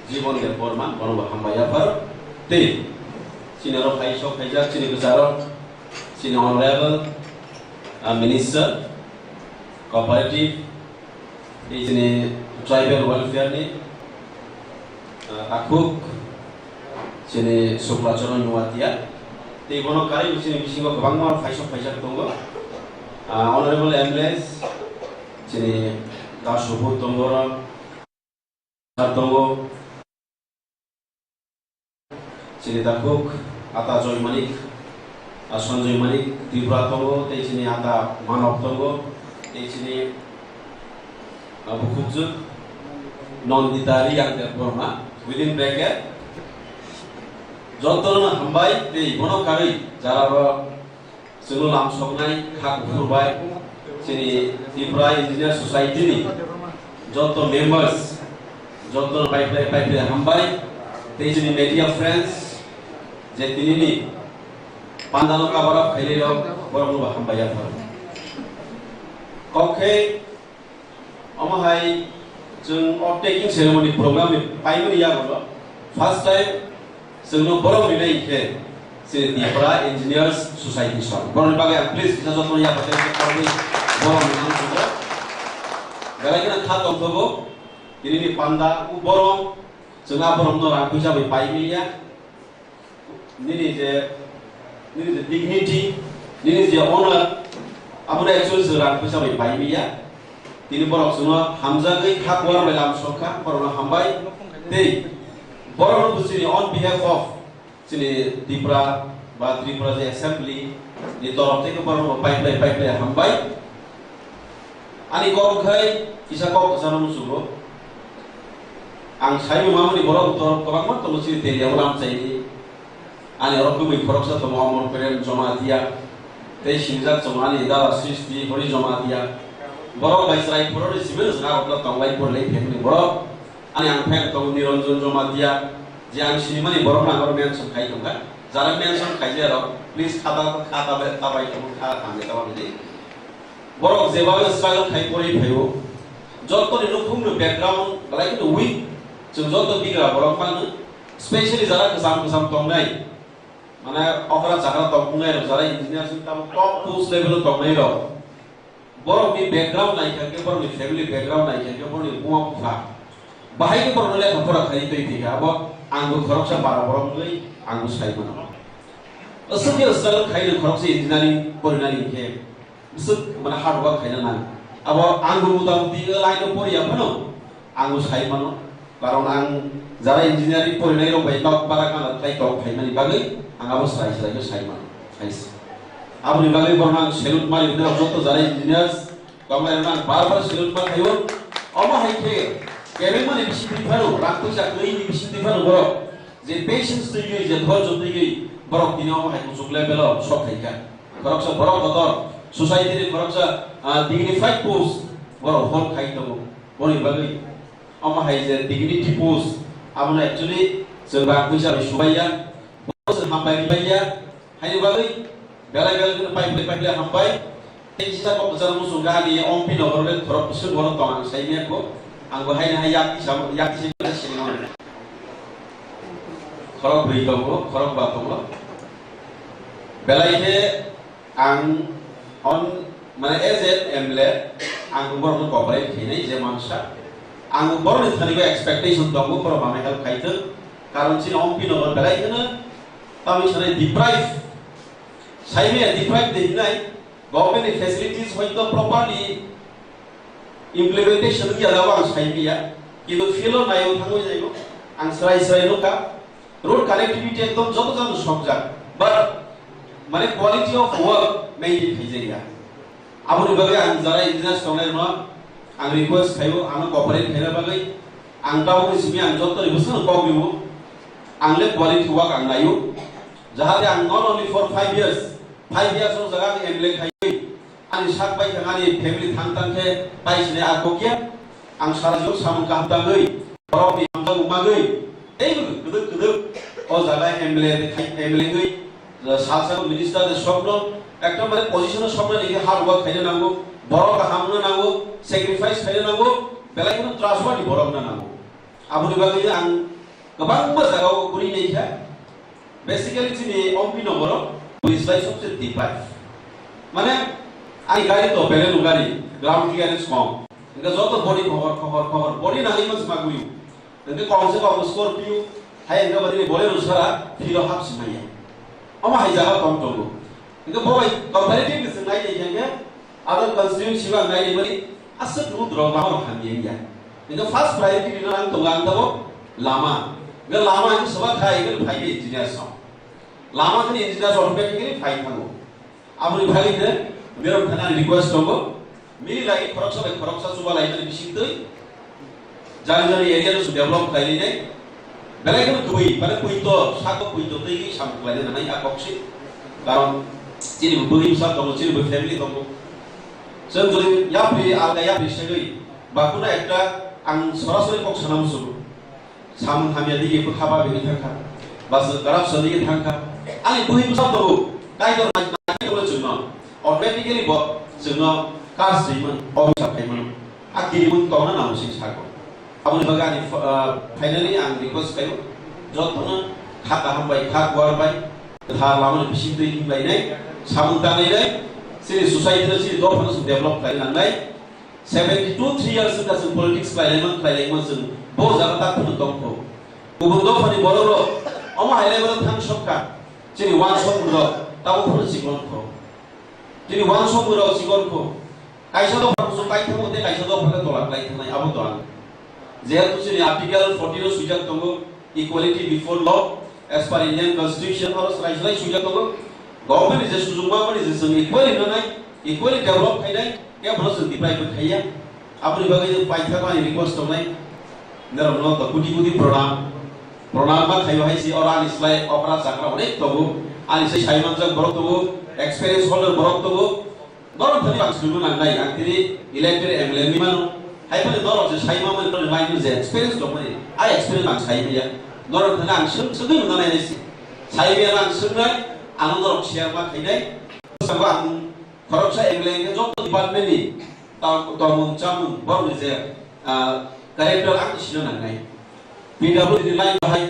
जीवन के फोरमान बनो हमाया पर ते scenario फाइशो Pfizer सिने गुजारो सिने honourable minister cooperative इसने tribal welfare ने आकुक सिने सुप्राचरण नुआतिया ते बनो कारि सिने बिसिंगो गोबां मा फाइशो Pfizer दंगो honourable MLAs cine दासुबु दंगोरा दंगो Sini takuk ata Joy Manik, Sanjoy Manik, Tripura Tongo, te sini ata Manok Tongo, te sini Bukutjuk, non ditari yang terforma, within bracket. Jontolna hambai te bono kari jaraba sunu lamsognai hak urbai sini Tripura Engineer Society ni jonto members jonto pai hambai te sini media friends jadi ini pandang kabar kali lo baru baham bayar baru. Oke, amahai jeng taking ceremony program paling ya baru. First time sebelum baru ini ke si Tripura Engineers Society shop. Baru bagai please kita jatuh ya pakai sekali baru ini sudah. Gara-gara khat omtobo ini panda baru जोंहा बर'नो रां फैसा बै पाइमिलिया निनि जे dignity निनि जे honor आबुना actually जों रां फैसा बै पाइमिलिया दिनै बर'क जोङो हामजागै खाकवार बै लाम सरखा बर'नो हामबाय दै बर'नो बुजिनि on behalf of जोंनि त्रिपुरा बा त्रिपुरा जे एसेम्बली नि तरफ থেকে बर'नो पाइप्लाइ हामबाय आनि गरखै इसा कक जानो मुसुगो आं साइबो मामुनि बर' तरफ गोबांमोन तलसि तेलियाव लाम चाइनि आनि रकु बै खरकसा तम अमर पेरेन जमा दिया ते सिंजाक जमानि दाला सृष्टि हरि जमा दिया बर' बाइसराय बर' रिसिबे जोंहा अब्ला तंलाय परलै फेमनि बर' आनि आं फेक तम निरंजन जमा दिया जे आं सिनिमानि बर' नागर मेनसन खाइ दंगा जारा मेनसन खाइजे र प्लिज खाता बाय तम खा थांगे ताबादि बर' जेबाबो स्ट्रागल खाइ परि फायो जतनि नुखुमनो बैकग्राउंड लाइक द वीक जों जत बिग्रा बर' मानो स्पेशली जारा गोजाम तंनाय माने अकरा जाग्रा तंनाय र जारा इंजिनियर जों ताम टप पोस्ट लेवल तंनाय र बर'नि बैकग्राउंड नायखांगे बर'नि फैमिली बैकग्राउंड नायखांगे बर'नि बुमा बुफा बाहाय के बर'नो लेखा फरा खाइ दैथिगा अब आंबो खरकसा बारा बर'लै आंबो साइमोन असुबि स्ट्रागल खाइनो खरकसा इंजिनियरिं परिनानि के सुख माने हार्ड वर्क खाइना ना अब आंबो मुदामुदि लाइन परिया फनो आंबो साइमोन कारण आं जारा इंजिनियरिं परिनाय रबाय बारा काना ट्राइ टप खाइनानि बागै आंबो साइखो साइमोन साइस आबुनि बागै बरना सेलुट मारि बिना जत जारा इंजिनियार्स कमायना बार सेलुट मार खायो अमा हाइखे केबे माने बिसिनि फानो राखैसा गैनि बिसिनि फानो बर जे पेशेंस दैगै जे धैर्य दैगै बर दिनाव हाइको जुगले बेल सब खाइका खरकसा बर गदर सोसाइटी खरकसा डिग्निफाइड पोस्ट बर होल खाइ दङ बनि बागै अमा हाइ जे डिग्निटी पोस्ट आबुना एक्चुअली जों राखैसा सुबाइया जों हामबाय बाइया हाइ बागै बेलाय पाइपलाइ हामबाय एजिसा कक जार मुसुगानि अम्पि नगरले खरक सुग बर दङ आं साइनियाखौ आंबो हायना याकि सिङाव खरक ब्रै दङ खरक बा दङ बेलायहे आं अन माने एज ए एमएलए आं बरनो कपरेट खैनाय जे मानसा आं बरनो थानिबो एक्सपेक्टेशन दङ बर माने हेल्प खाइथो कारण सिन अम्पि नगर बेलायखौनो तामि सने डिप्राइभ साइमे डिप्राइभ देनाय गभर्नमेंट फैसिलिटीज हयतो प्रॉपर्ली इम्प्लीमेंटेशन गैयालाबो आं साइमिया किन्तु फिलो नायाव थाङो जायो आं स्राय नुका रोड कनेक्टिविटी एकदम जत जानो सकजा बाट माने क्वालिटी ऑफ वर्क मेंटेन खाइजाया आबुनि बागै आं जारा इंजिनियार्स दंनाय न आं रिक्वेस्ट खायो आं कॉपरेट खाइना बागै आं दावनि सिमी आं जतनि बोसोर कबिउ आंले क्वालिटी वर्क आं नायो जाहाथे आं नट ओनली फॉर 5 years जगह एमएलए खायो आंनि साक बाय थांगानि फेमिली थांके बायसिने आगोकिया आं साराजियाव सामु गाहदागै बर'नि हामजा उमागै एबो गोदो अ जागा एमएलए गै सासा मिनिस्टार स्वप्न एकदम माने पजिशन स्वप्न निके हार्ड वर्क खाइनो नांगौ बर'का हामनो नांगौ सैक्रिफाइस खाइनो नांगौ बेलायखौनो ट्रान्सफारनि बर'नो नांगौ आबुनि बागै आं गोबां जायगायाव गुरि नैखा बेसिकली जोंनि अम्पि नगराव पुलिसलाइ सबसे डिपाइभ माने आई गाड़ी तो पहले लुगारी ग्राउंड क्लियरेंस कम इनका जो तो बॉडी कवर बॉडी ना नहीं मत मागुयु इनके कौन से कौन स्कॉर्पियो है इनका बदले बोले रुसरा फिर हाफ सिमाया अमा है जगह कम तो इनका बॉय कंपैरेटिव में संगाई देखेंगे अदर कंस्टिट्यूएंसी में नहीं बड़ी असर दूर ड्रॉ बाहर खाने हैं इनका फर्स्ट प्रायोरिटी बिना हम तो गांव तो लामा इनका लामा इनको सब खाए इनके भाई के इंजीनियर सो लामा के इंजीनियर सो पे के भाई थानो अब उन भाई ने मेरो थाना रिक्वेस्ट दंगो मिली लागि खरकसा सुबा लाइननि बिसिदै जारि एरिया जो डेभलप खाइलिने बेलायखौनो दुबै माने कुइतो साको कुइतो दैगै सामख्लायनो नानै आकक्षि कारण जिनिबो बोहिमसा दङ जिनिबो फेमिली दङ जों जुदि याफ्रि आलदा याफ्रि सेगै बाकुना एकटा आं सरासरि कक्सना मुसु साम हामिया दिगेबो खाबा बेनि थाखा बास करापसन दिगे थांखा आंनि बोहिमसा दङ कायदर नायनो जोंनो automatically जोंनो गाज्रिमोन अबिसाबखायमोन आखिरिमोन गावनो नामसिं सागो आबुनि बागानि फाइनाली आं रिक्वेस्ट खायो जतनो खाता हामबाय खा गुवारबाय धा लामनो बिसि दै लायनाय सामुदानायनाय सिरि सोसाइटी सिरि दफानो जों डेभलप खालामनाय 72 3 years जों पलिटिक्स खालामनाय जों बो जागा ताखुनो दंखौ गुबुन दफानि बर'रो अमा हाइलाइबो थां सबका जोंनि वान समरो दाबो जिगनखौ जोंनि वान समरो जिगनखौ कायसा दफाखौ कायथा मते कायसा दफाखौ दलाक लाइ थानाय आबो दं जेहेतु जोंनि आर्टिकल 14 सुजाक दङ इक्वालिटी बिफोर ल एज पर इंडियन कॉन्स्टिट्यूशन और रायज्लाय सुजाक दङ गभर्नमेंट जे सुजुमा माने जे जों इक्वालिटी नाय इक्वालिटी डेभलप खायनाय के ब्रस दिप्राइबो थाया आबुनि बागै जों पाइथा माने रिक्वेस्ट दंनाय नरनो द गुदि प्रणाम मा खायो हायसि और आनिस्लाय अपरा जाग्रा अनेक दङ आनिसै साइमानजों बरक दङ एक्सपीरियंस होल्डर बरक दङ दरन थनि बांसिन नांनाय आं दिनै इलेक्टेड एमएलए नि मानो हायफोर दरन जे साइमा माने लाइन जे एक्सपीरियंस दङ माने आ एक्सपीरियंस आं साइमिया दरन थनि आं सोंदों नाय नायसि साइमिया आं सोंनाय आं दरन शेयार मा खायनाय सांबा आं खरबसा एमएलए नि जब डिपार्टमेंट नि तमुन चामुन बरन जे करेक्टर आं सिनो नांनाय PW di lain bahai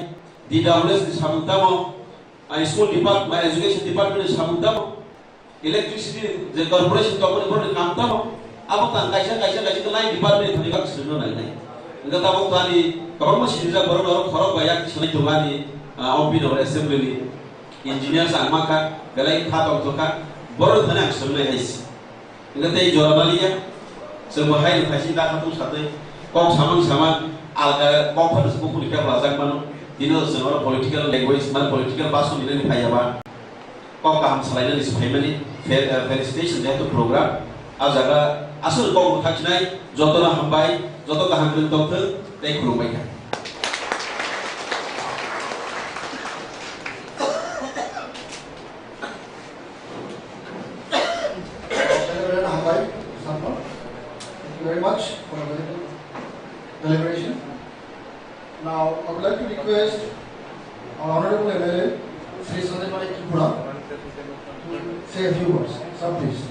DWS di Samutamo, school department, education department di Samutamo, electricity the corporation company pun di Samutamo, apa kan kaisa ke lain department di kak sebenarnya nai. Enggak tahu tadi kalau masih bisa baru khorok banyak selain itu lagi OP dan assembly engineer sama kan, belai kata untuk kan baru tanah sebenarnya is. Enggak tahu jual belinya, semua hal yang kasih dah satu kok sama alga kok buku dikah belazak mano dino semua political language man political basu dino ni payaba kok kaham selain ini sebenarnya felicitation dia tu program ajaga asal kok bukannya jodoh lah hambai jodoh kaham belum dokter tak kurang baik. Very much for a very good deliberation. Now, I would like to request our Honorable MLA, Sri Sandeep Malik Tripura, to say a few words. Sir, please.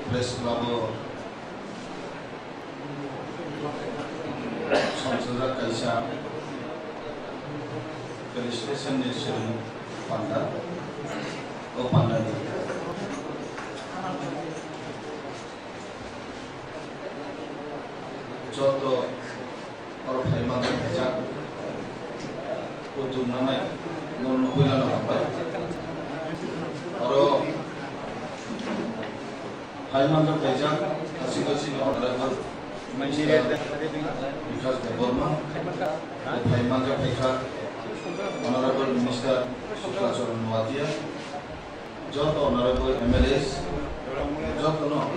Press Club संसद कैसा felicitation nation पांडा ओ पांडा दी जो तो और फाइमा का भेजा वो जुम्मन में non कोई ना होगा और फाइमा का भेजा असिगसी order because the Burma, the Paimanga Pekha, Honorable Minister Suklacharan Wadia, Jot Honorable MLAs, Jot no,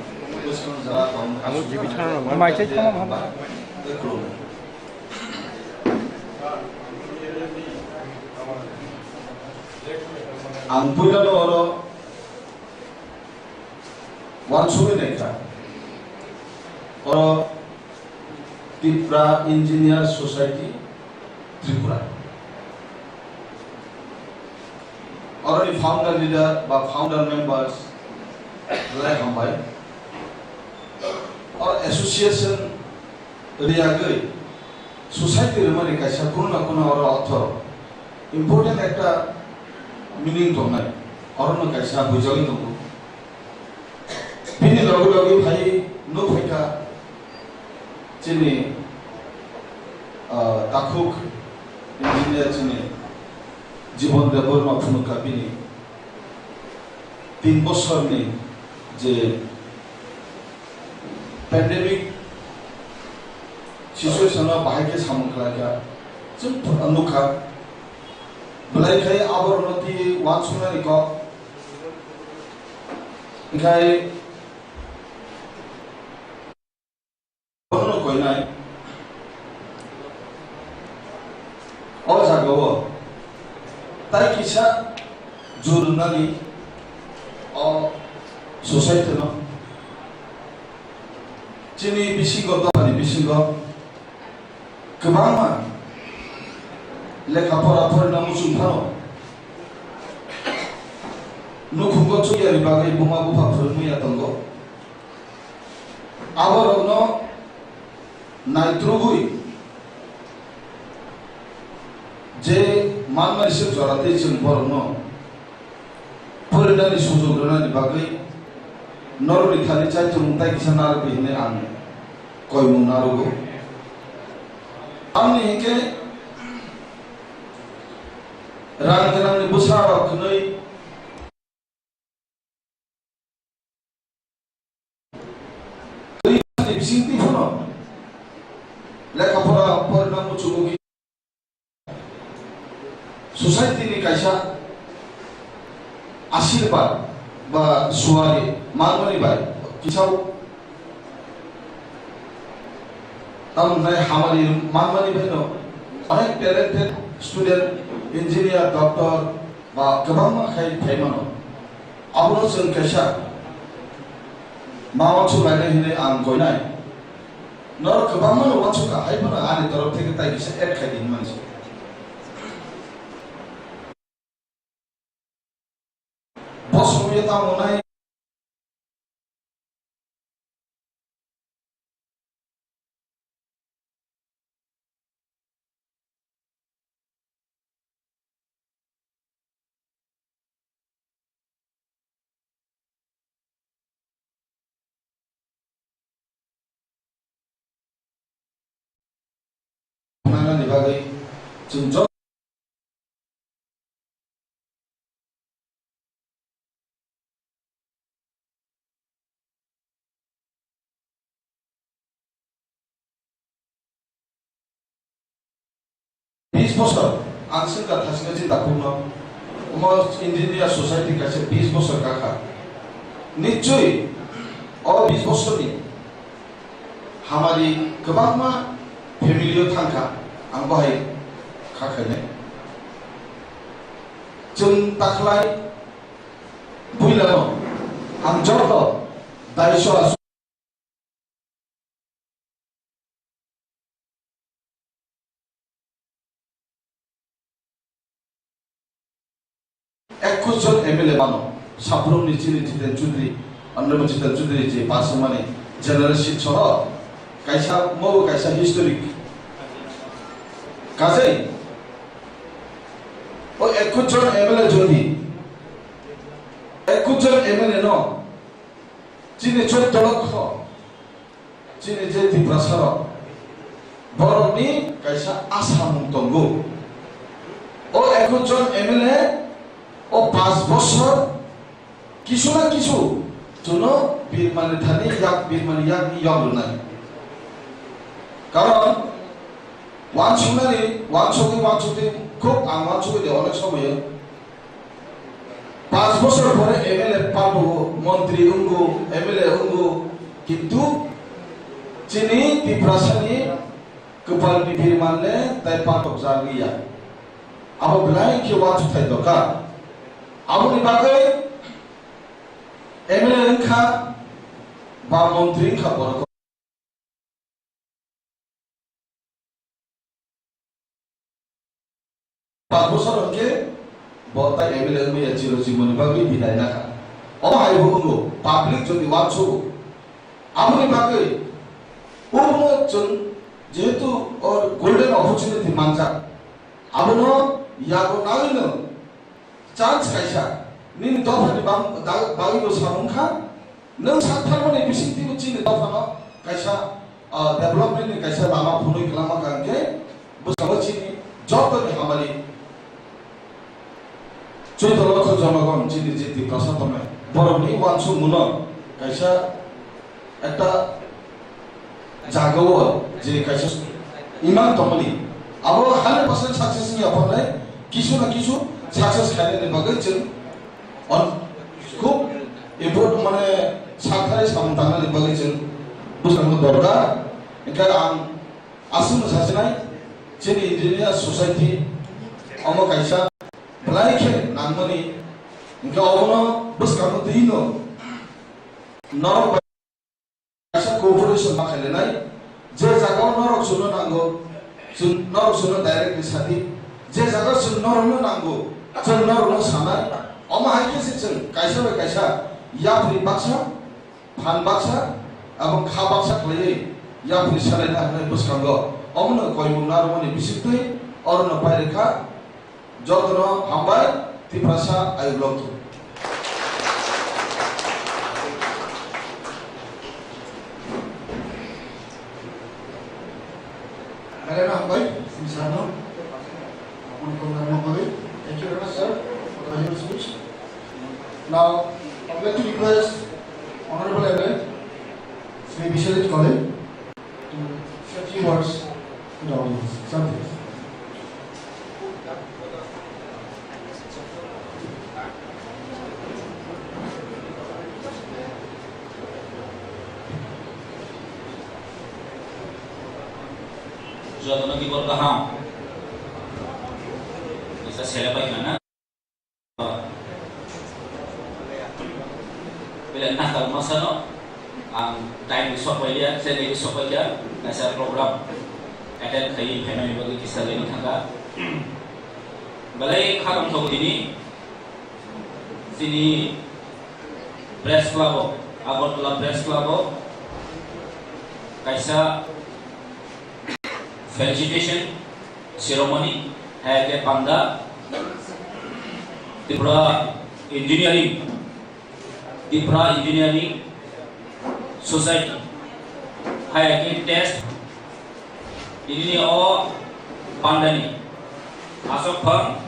Wisconsin Zarat, the crew. Ang punya loro, one sumineka, or Tripura Engineer Society, Tripura. Already founder leader, but founder members, like Hambai, or association, Riagui, society Romanica, Sakuna Kuna or author. Important actor meaning to night, or no Kaisa, who joined the book. Pini Logi, Hai, no Peka. Cini takuk engineer cini জীবন দেবর মাফুন কাবিনি 3 বছর নি যে pandemic situation বাহাইকে সামুখলাকা जों अनुखा बलाइखाय आबरनति वान सुनानि क इखाय कोइनाय और जागो ताई किसा जुरनाली और सोसाइटी न जिनि बिसिंग दखानि बिसिंग गोबां लेखा फरा फरायना मुसुंथानो नुखुंगो चुयारि बागै बुमा बुफाफोर मैया दंगो aborokno naitrugui je manmani sib jorate jeng borokno poridani sujog rani bagai noroni thani chai tumtai kisanar bihne ang koimu narugo amni hike rang ni busara kunai bisingti phono lekapura porna muchugi society ni kaisa आशीर्वाद बा सुवारी मानवनी bye किसाव तम नै हमारी मानवनी bye no अनेक talented student engineer doctor बा गोबां खाय थाइमानो आबनो जों कैसा मावचु लायने हिने आं गयनाय नर गोबां मानो वाचु का हायबना आनि तरफ থেকে তাই किसा एड खायदिन मानसि बसुमिया तामुनाय नानानि बागै जों বছর আনসিন কা থাসিনা জি দাকুনো ওমা ইঞ্জিনিয়ার সোসাইটি কাছে 20 বছর কাকা নিশ্চয়ই ও 20 বছরনি হামারি গোবাংমা ফ্যামিলিও থাকা आं बाहाय खाखायने जों दाख्लाय बुइलानो आं जर्द दाइसआ জন এমএলএ মানো সাফরমনি চিনি জিতেন চৌধুরী অন্যম জিতেন চৌধুরী যে পাশে মানে জেনারেল সিট সহ কাইসা মো কাইসা হিস্টোরিক কাজেই ও 21 জন এমএলএ যদি 21 জন এমএলএ ন চিনি 14 লক্ষ চিনি যে ত্রিপুরাসার বরনি কাইসা আসাম তঙ্গু ও 21 জন এমএলএ ও 5 বছর কিছু না কিছু জন্য বীরমানে থানি ইয়াক বীরমানে ইয়াক ইয়ং নাই কারণ ওয়ানসুকে খুব ওয়ানসুকে অনেক সময় 5 বছর পরে এমএলএ পাবো মন্ত্রী উঙ্গু এমএলএ উঙ্গু কিন্তু চিনি ত্রিপুরাসানি কপাল বীরমানে তাই পাঠক জাগিয়া আবো ব্লাই কি ওয়ানসু থাই দরকার आबुनि बागै एमएलए ओंखा बा मन्त्री ओंखा बरको 5 বছর হকে বতা এমএলএ ওংয়া চির জীবন বাগै বিদায় নাকা অ হাইবুঙ্গো পাবলিক যদি ওয়াচো आबुनि बागै उर्नो जों जेहेतु और गोल्डन अपॉर्चुनिटी मानजा आबुनो यागो नागिनो चान्स कायसा निन दफानि बागिनो सामुंखा नों साथारमनि बिसिंतिबो चिनि दफानो कायसा डेभलपमेन्टनि कायसा लामा फुनै लामा गांगे बुसाबो चिनि जतनि हामारि 14 লক্ষ জনগণ চিনি জিতি প্রশাসনে বরনি ওয়ানসু মুন কায়সা একটা জাগাও যে কায়সা ইমান তমনি আবো 100% সাকসেস নি আপনে কিছু না কিছু সাকসেস খাইনে বাগै जों খুব ইম্পর্ট মানে সাকরাই সামদানাनि বাগै जों বুঝানো দরকার এটা আম আসুন সাসনাই চিনি ইঞ্জিনিয়ার সোসাইটি অমো কায়সা Belaike nangmani engkau ono bus kamu tino norok kaisa cooperation makhalenai je jaga norok suno nango norok suno directly sati je jaga suno norok nango jeng norok sanai oma haike se jeng kaisa be kaisa yapri baksa phan baksa abang khabak saklei ya puni salena hanai buskango omno koimu narumani bisitui orno paireka jodono hambai tiprasa ayubloktu. Helena Hambai, Simisano, thank you very much, sir, for the valuable speech. Now, I would like to request Honorable MLA, Sri Vishwadev College, to say a few words to the audience. Something. Jodoh lagi berkaham, bisa saya bagaimana? Bila nak kalau masano, time besok aja, saya lagi besok aja, nasi program, ada kayak family bagi kisah lain tangga. Balai kalau untuk ini, sini press club, Agartala press club, kaisa felicitation ceremony है के पंदा Tripura engineering society है के test ini o pandani asok phang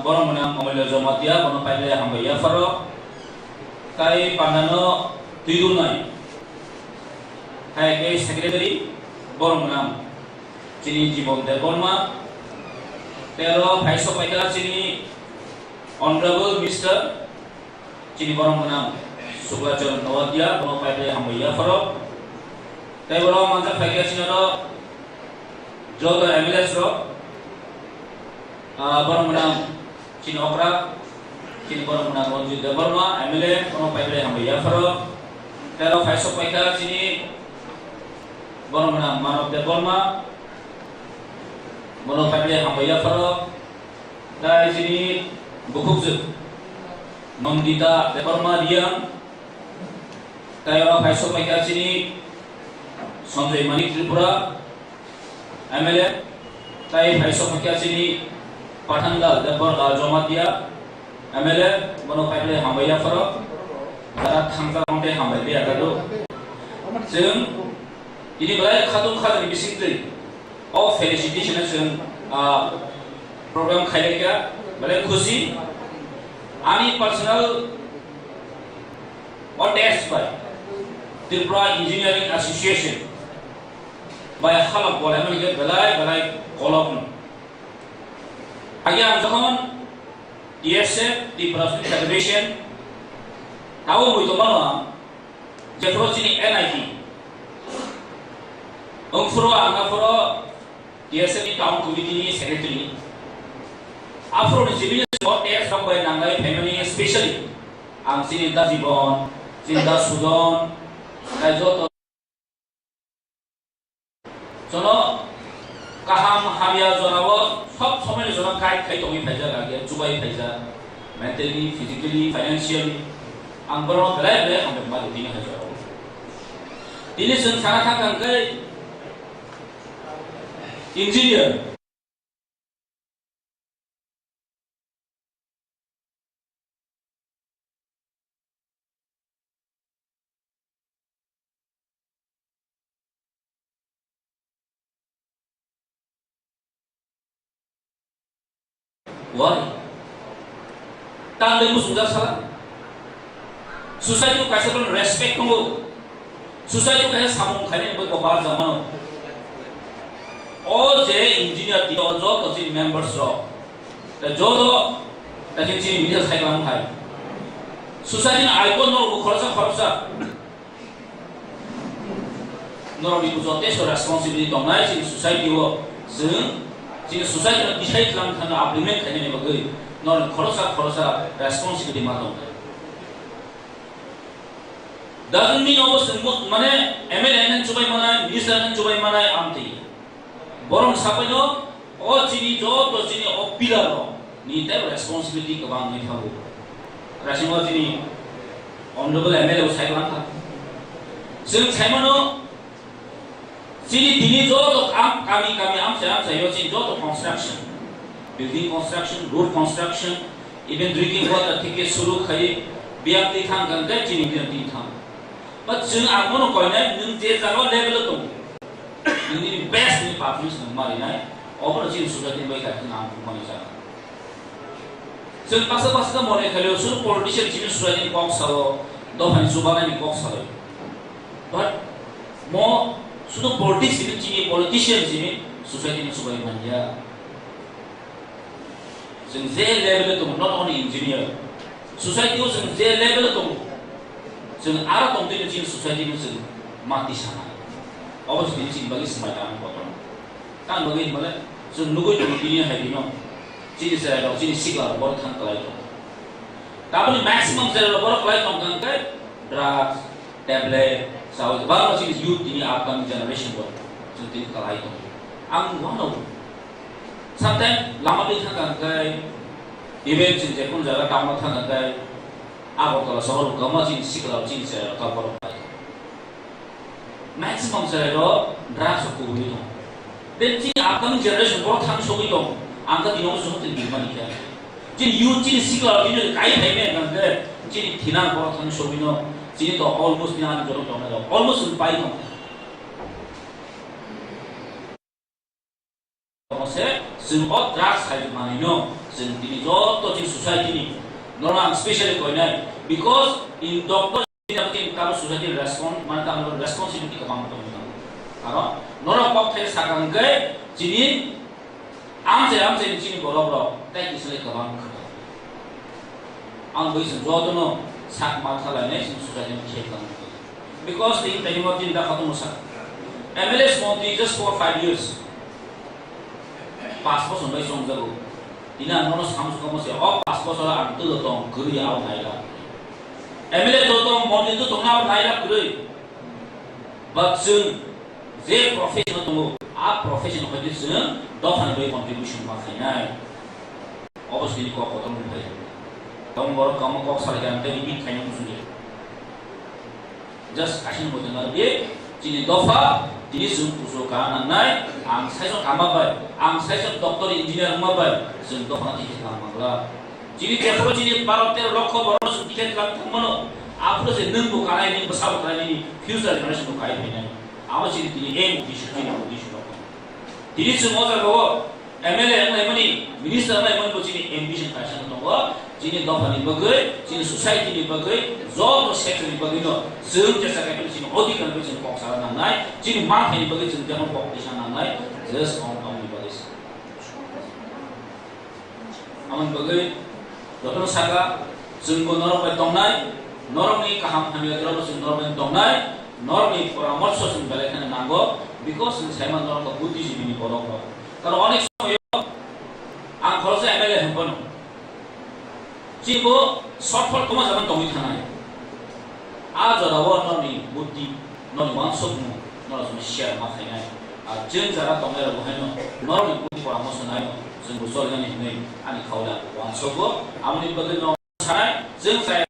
borong menang omel jomatia bono paile hambaya faro kai pandano tidunai है के secretary borong menang Cini Jibom Deborma, Tero Paiso Paika Cini Honorable Mr. Cini Borong menang Suklajon Nawadia, Bono Paika Hambaya Faro, Tero Manta Paika Cini Ro, Jodo MLS Ro, Borong menang Cini Okra, Cini Borong menang Bonju Deborma, MLA, Bono Paika Hambaya Faro, Tero Paiso Paika Cini Borong menang Manok Deborma, Bono family hambaya faro dari sini bukukzuk Nondita Deborma Diang Tayo Paiso Paika sini Sanjay Manik Tripura MLA Tayo Paiso Paika sini Pathangal Deborma Jomatia MLA Bono family hambaya faro Darat Thangka Monte hambaya kado Jeng ini balai khatung khadri bisingtri of felicitation program khaireka bale khushi ani personal or test by Tripura Engineering Association by halak bole amike balai kolok agia jokhon ESF Tripura Federation tahu itu mana jefro sini NIT Furo Angafuro DSM Town Committee Secretary Afro Civil Sport Test by Nangai Family especially Ang Sinita Jibon, Sinita Sudon, Kajoto Sono Kaham Hamia Zonawo, Top Somali Zona Kai Kaitomi Paja Lagi, Chubai Paja, mentally, physically, financially, Ang Boro Grave and the Madina Hajo. Dinison Sanaka Kankai Engineer why tanda musuh salah society ko kaisa pun respect ko society ko kaisa samung khane ko babar zaman all the engineer the also the members of the jodo the chini media cycle hai society na icon no khorsa no bi buzote so responsibility to nai chini society wo sung chini society na decide lang thana implement khane ne bagai no khorsa responsibility ma do doesn't mean always mane MLA nan chubai mana minister nan chubai mana amti borong sapayo o chini jo to chini o pilaro ni te responsibility ka bang ni thabu rasimo chini honorable MLA usai kan tha जों साइमनो Sini dini jodoh kami saya sini jodoh construction, building construction, road construction, even drinking water tiket suruh kai biar ditang kan kai sini biar ditang. But jeng amono kau ni nung jago level tu, ini best ni performance mari nai, over sini sudah tiba kai nam mari jaga. Jeng pasal mone kalau suruh politician sini sudah ni kok salo, dohan subang ni kok salo. But mo sudah politics ini politician ini society ini sebagai manja. Sengze level itu not only engineer, society itu sengze level itu, seng arah tong itu sini society itu seng mati sana. Awas ini sini bagi semacam apa? Kan bagi mana? Seng nunggu itu dunia hari ini, sini saya tahu sini siklar baru kan kelai itu. Tapi maximum saya baru kelai tong kan kai drugs, tablet. So, baru sih youth ini upcoming generation buat jadi kalau itu, ang mana? Sometimes lama tu kan kai, event sih pun jaga kamu kan kai, aku kalau soal kamu sih sekolah sih saya kalau baru maximum saya itu drugs aku itu. Dan sih upcoming generation buat kami so itu, angkat di nomor so tu di mana dia. Jadi youth sih sekolah ini kai ni kan kai, jadi thinan buat kami so itu. Sini tu almost ni ada jorok jorok ada, almost sampai tu. Maksudnya, semua drugs hari mana ni, sendiri jorok tu jadi society ni, normal especially kau ni, because in doctor ni mungkin kalau society respond, mana kalau responsibility kemana tu kita. Kalau normal kau terus akan gay, jadi am saya ni borok, tak kisah kemana. Ang boleh sesuatu no. Sak masalah ni sudah jadi cekang. Because the technology dah khatam usah. MLS monthly just for 5 years. Passport sampai song jago. Ina nonos kamu suka masih. Oh passport soal antu dotong kiri awal naira. MLS dotong monthly tu tongau naira kiri. But soon, they professional tunggu. Professional kerja soon. Dohan beri contribution makanya. Obviously kau khatam boleh. Kamu baru kamu kok salah jangan terlibat kayaknya musuhnya. Just action boleh dengar dia. Jadi dofa, jadi susu kanan naik. Ang saya kamar bay, ang saya doktor engineer kamar Sun dofa nanti kita kamar. Jadi kalau jadi baru terlokko baru sun tiket langsung mana? Apa tu saya nunggu karena ini besar karena ini future generation tu kaya ini. Awak jadi ini aim di sini. Jadi semua terbawa. MLA ni, minister ni jadi ambition passion tu. Jadi doa ni bagai, jadi society ni bagai, job sector ni bagai no. Semua jasa kaya jadi audit kan jadi kok salah nangai, jadi mark ni bagai jadi jangan kok di sana nangai, just on ni bagai. Aman bagai, doktor saga, semua norm ni tongnai, norm ni kaham kami ada norm ni tongnai, norm ni peramal sosial balik kan nanggo, because saya norm tu budi jadi ni borok. Kalau anek semua, ang kalau saya MLA hempon. Cibo shortfall cuma zaman tomit hanai. Aja rawon noni bukti noni mansuk mu noni share makanya. Jen zara tomai rabu heno noni bukti peramas hanai. Jen busol kan ini ani kaulah mansuk go. Amni bagai noni hanai. Jen saya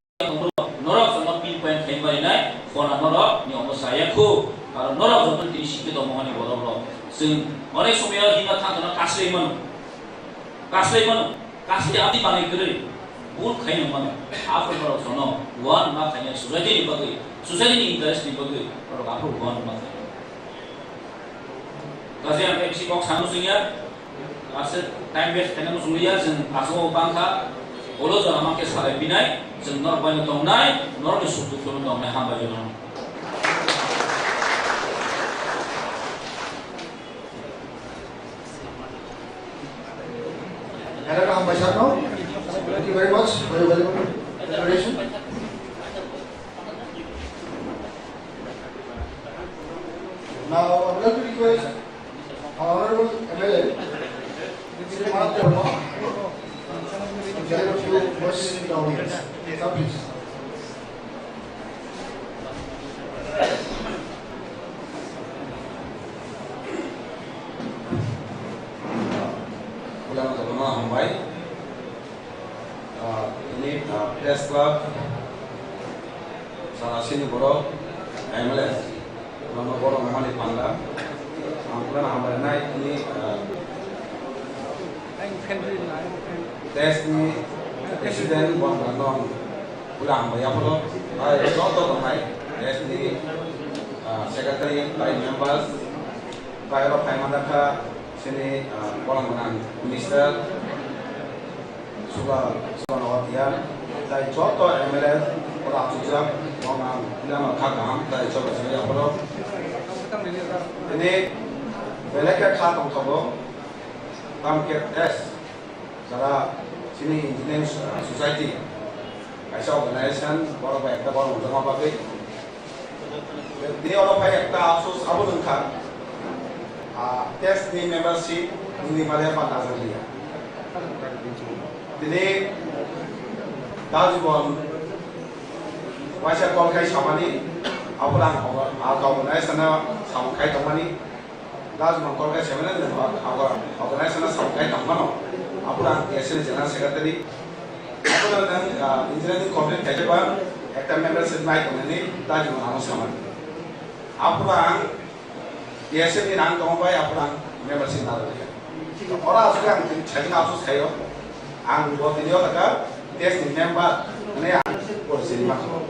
norok sama pinpoint hembari nai. Fona norok ni omo saya ku. Kalau norok zaman ini sikit omongan ni borok. Jen orang semua hina thang tu kasih mana. Kasih apa panai kiri. Bukan kaya mana, apa kalau sono, one mak kaya society ni bagai, society ni interest ni bagai, kalau apa one mak kaya. Kasih apa isi kok sanu sehingga, aset time waste kena musuhnya, sen asal bangsa, olo jangan makai sarai binai, sen nor banyak tongnai, nor ni suatu film tongnai hamba jono. Hello, hamba jono. Thank you very much for your valuable explanation. Now, I would like to request our Honorable MLA, Mr. Mark Dharma, to share a few words in the audience. Sir, please. Press Club, salah sini borok, MLS. nama borong mani panda ampunan hambar naik ini tes ini presiden buat nonton ulang bayar pun contoh naik tes ini secretary by members by orang Paimandaka sini orang menang minister suka nawatian dari contoh MLA orang sujud orang bilang kagam dari contoh sini apa ini mereka kata untuk tamket tes cara sini engineering society kaisa organisation orang baik orang untuk apa lagi ini orang baik kita asus abu nengkar tes ni membership ini malah pada sahaja ini Dajibon wajah kau kai samani apulang agak organisasi sama kai tamani Dajibon kau kai samani agak organisasi sama kai tamano apulang biasa jalan sekretari apulang dan engineering complete kai coba ekta membership naik tamani Dajibon anu samani apulang biasa ni rang kau bay apulang membership naik orang suka cari asus kayo ang buat video tak tes ni member ni ang polisi macam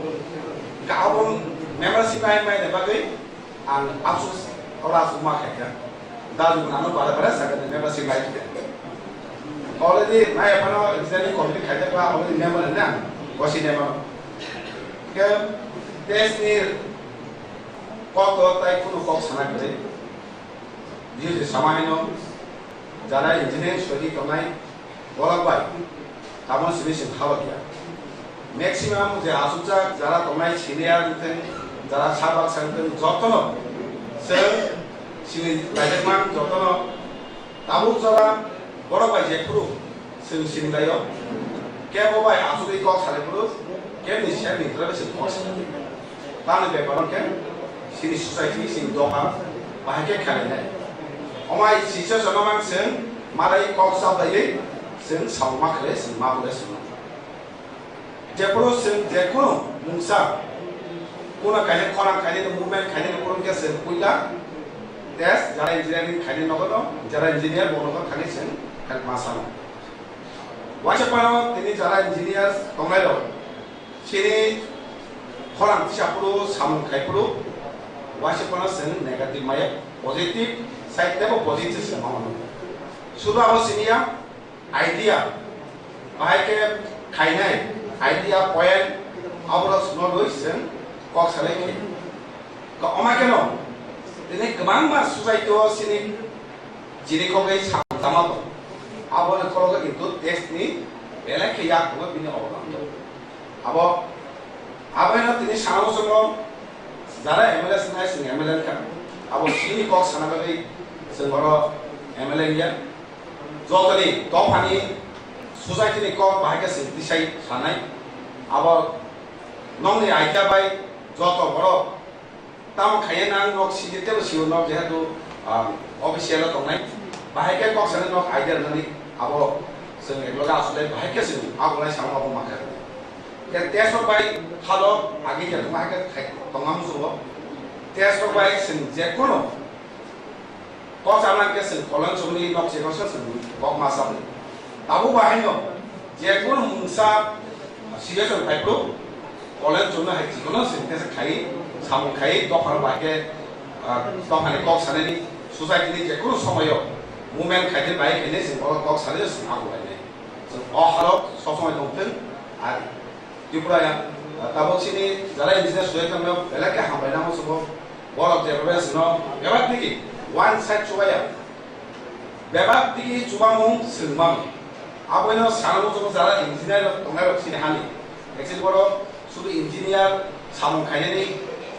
kalau membership lain macam bagai ang asus orang semua kerja dah juga anu pada sangat membership lain already saya pernah jadi konflik kerja kalau already member ni wasi member ke tes ni kau tai pun kau sana kerja dia sama ini jala engineer study kemai orang baik kamu sih tahu dia maximum je asupja jala kemai senior itu jala sahabat sangat jotono sini lajman jotono tahu jala orang baik je puru sini layo kayak baik asupi kau salah puru kayak ni siapa ni terus kau salah tanah beberapa kan sini society sini doa bahagia kalian omai sisa sama macam marai kau sahaja ini sen sama kerja sen mahu sen jepuro sen jekuno musa kuna kaya korang kaya itu movement kaya itu kurang kaya sen kuila tes jara engineering kaya nokono jara engineer bono kaya sen kaya masalah wajib pano ini jara engineer tongelo sini korang siapuro samu kaya puro wajib pano sen negatif maya positif side level positif sen mau sudah apa sini ya idea bahagia kainai idea point awalnya solution kok selesai kok omaken lo ini kemana susah itu sini jadi kau guys sama tuh awalnya kalau itu test nih belak kayak apa ini awal apa ini sama semua zara MLS nih sini MLS kan awal sini kok sana lagi semua MLS ya Jotani, topani, society ni kau bahagia sih disai sanai, abang nong ni aja bay, joto boro, tamu kaya nang nok sini tu siu nok jadi tu official tu nai, bahagia kau sana nok aja nani, abang sengai loga asulai bahagia sih, abang nai sama abang makan. Yang tes bay, halo, agi jadi bahagia tongam semua, tes bay sih jekono. Kau sama ke sen kolon sumni nok cekor sen kau masak ni. Tahu bahaya, jepun musa siapa yang baik tu, kolon cuma hai cekor sen kita kai, samu kai, dokar baik, dokar kau sana ni, society ni jepun semua yo, movement kai ni baik ini sen kolon kau sana sen aku baik ni. Oh halo, sosok itu mungkin, di pura tahu sini, jalan bisnes sudah kami, belak ke hambai nama semua, orang jepun sen bebas ni. One side coba ya, bebas di coba mung semang, apa ini salah satu cara engineer tengah sini hani, eksil boro sudah engineer samu kaya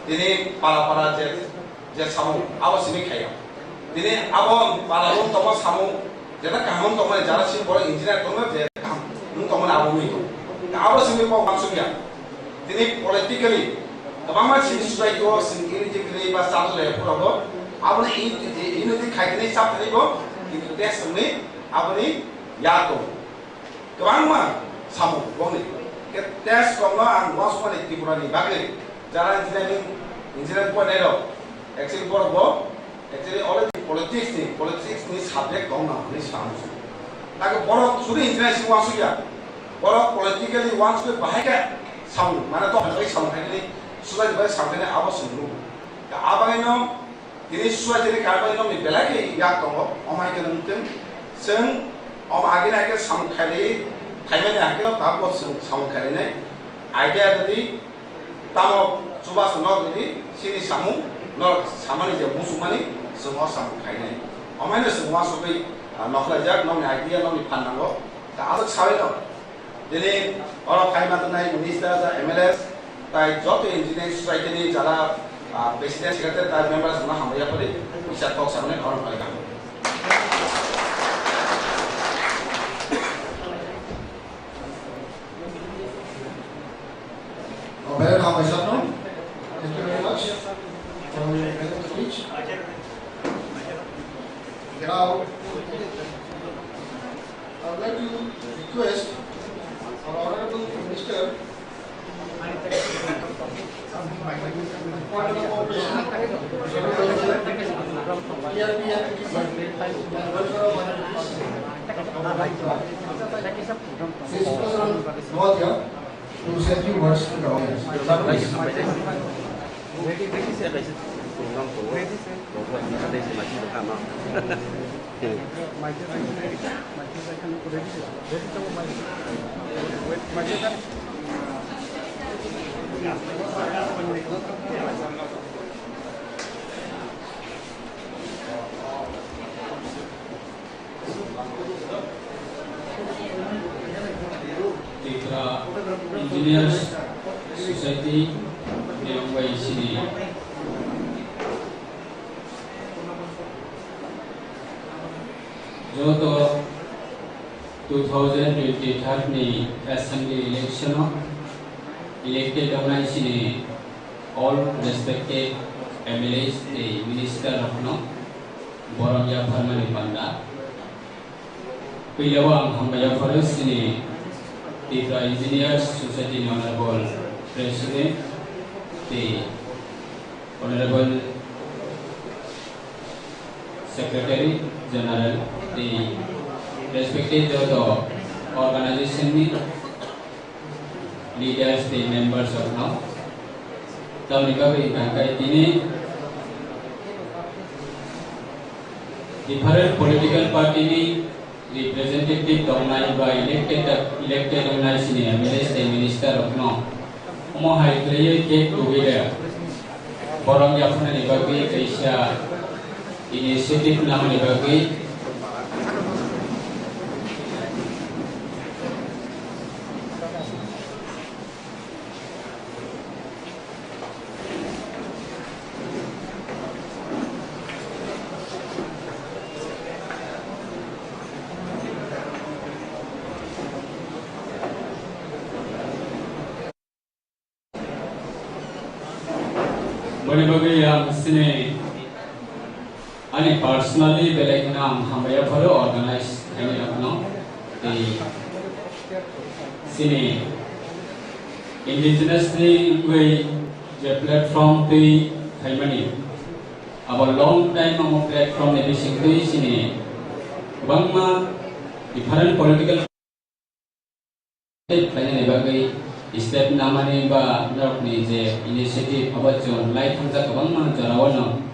ini para jet samu, apa sini kaya, ini apa para orang tengah samu, jadi kamu tengah jalan sini boro engineer tengah jet kamu tengah apa itu, apa sini kau maksudnya, ini politically, kemana sini sudah itu sendiri jadi bahasa le pura आपने इन खाई नहीं साफ नहीं बो itu tes ini apa ni ya tu kemana mah samu bong ni tes kalau ang was pun di Tripura ni bagi jalan engineering pun ada actually borok actually already politics ni subject dong na ni samu tago borok suri international wasu ya borok politically wants to bahaya samu mana to hai samu hai sudah dibayar sampai ni awas sendiri ya abang ini ini sudah jadi karena ini belakang ya tunggu omai kita mungkin sen om akhirnya samu kali 타이밍이 아니라 바보 상황카리네 아이디어들이 따로 주바서 넣어들이 신이 사무 너 사만이 이제 무슨만이 성화 상황카리네 어머니 성화 속에 너클라작 너미 아이디어 너미 판단 거 아주 차이로 jadi orang kaiman naik minister MLS tai joto engineering society ni jala president secretary tai members na hamya pare bisa talk samne orang paling kamu Better now myself now. Thank you very much for the speech. Now, I would like to request our Honorable Minister to say a few words to the audience. Engineers Society yang baik sini. जो तो 2023 ni assembly election elected होना इसने all respected MLAs the minister अपनो बोरंजा फरमानी बंदा पिलवांग हम बजा फरस ने the Engineers Society Honorable President, the Honorable Secretary General, the respected organization leaders, the members of now. Different political party representative donai by elected donai sini MLS the minister of no mo hai player get together borong yapna ni bagi kaisa initiative nama ni bagi bagi yang sini ani personally belai nam hamaya follow organize ini apno di sini indigenously way the platform tu kaimani our long time our platform ni bising sini bangma different political planning bagi step namanya ba nak ni je inisiatif apa jon light hamza kabang mana jarawan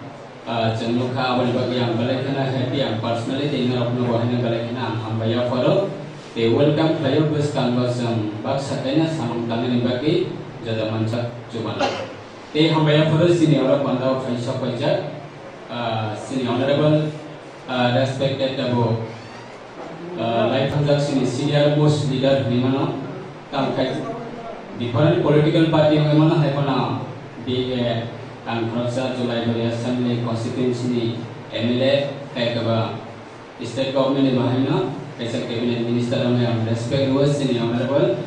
jenukha apa ni bagi yang balai kena happy yang personally dengan apa nak bahana balai kena hambaya follow they welcome player bus canvas bak satenya samang tani ni bagi jada manca cuman they hambaya follow sini orang pandau faisal pajak sini honorable respected abo light hamza sini senior most leader ni mana tangkai different political party yang mana hai mana BA and Prasa July Bari Assembly constituency ni MLA kai kaba state government ni bahina kaisa cabinet minister हम respect was ni honorable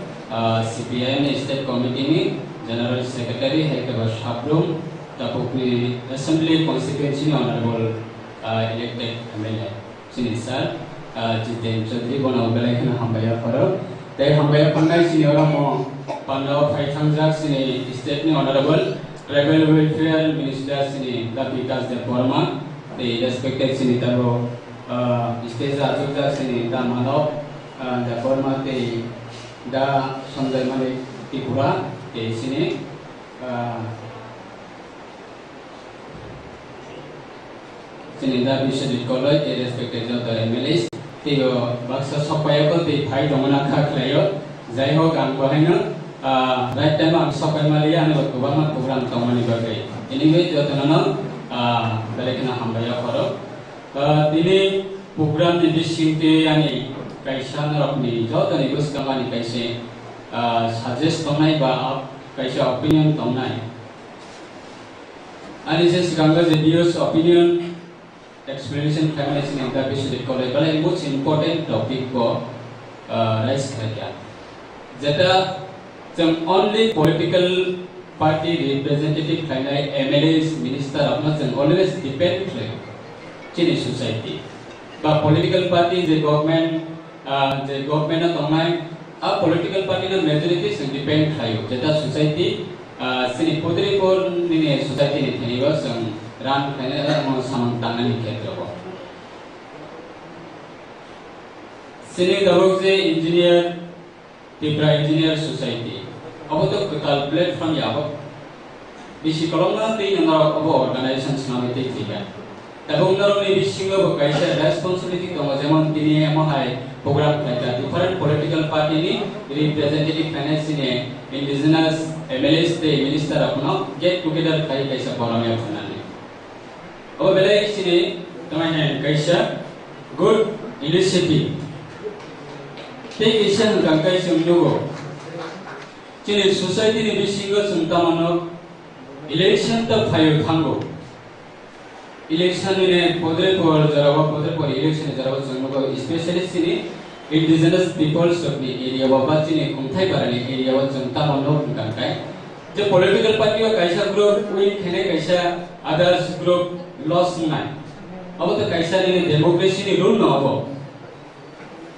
CPI ni state committee ni general secretary hai kaba Shabrum tapuk ni assembly constituency ni honorable elected MLA sini sir Jiten Chaudhary bona belai kana hambaya faro dai hambaya pandai sini orang mo Pandau Faisal sini state ni honorable Tribal Welfare Minister sini da Vikas Dev Burma, the respected sini tabo stage Ajukda sini da Madhav Dev Burma the da Sanjay Malik Tripura the sini sini da Vishwadit College the respected the MLAs the Baksa Sopayako the Bhai Domana Khaklayo Jai Ho Gang Bahina right time ang sapai malia ane waktu program tamani bagai. Anyway, jodohnya balik na hambaya koro. Ini program di sini ane kaisa narapni jodoh ni bos kamani kaise suggest tamai ba kaisa opinion tamai. Ani se segala videos opinion explanation family sini interview di college. Balik most important topic ko raise kerja. Jada some only political party representative kind of MLAs, minister, always depend on society. But political party, the government of a political party majority depend on that society. Sini putri pun ini society ni was run kind of tangan ni sini dawag se engineer Tripura Engineer Society. Abo to calculate from yabo. Bisi kolomna ti nangaro abo organizations nami ti tiga. Tabung naro ni bisi ngo kaisa responsibility to jeman tini amahai program kaita different political party ni representative finance ni indigenous MLAs te minister apno get together kai kaisa program ya banani. Abo belai sini tamai kaisa good initiative. Take isan kangkai sumjugo. Cini society ni bisingo sumtamano election ta phayo thango. Election ni podre por election jarawa sumjugo especially sini indigenous peoples of the area baba cini kumthai parani area wa sumtamano kangkai. Je political party wa kaisa group win khene kaisa others group loss nai. Abo to kaisa ni democracy ni rule no abo.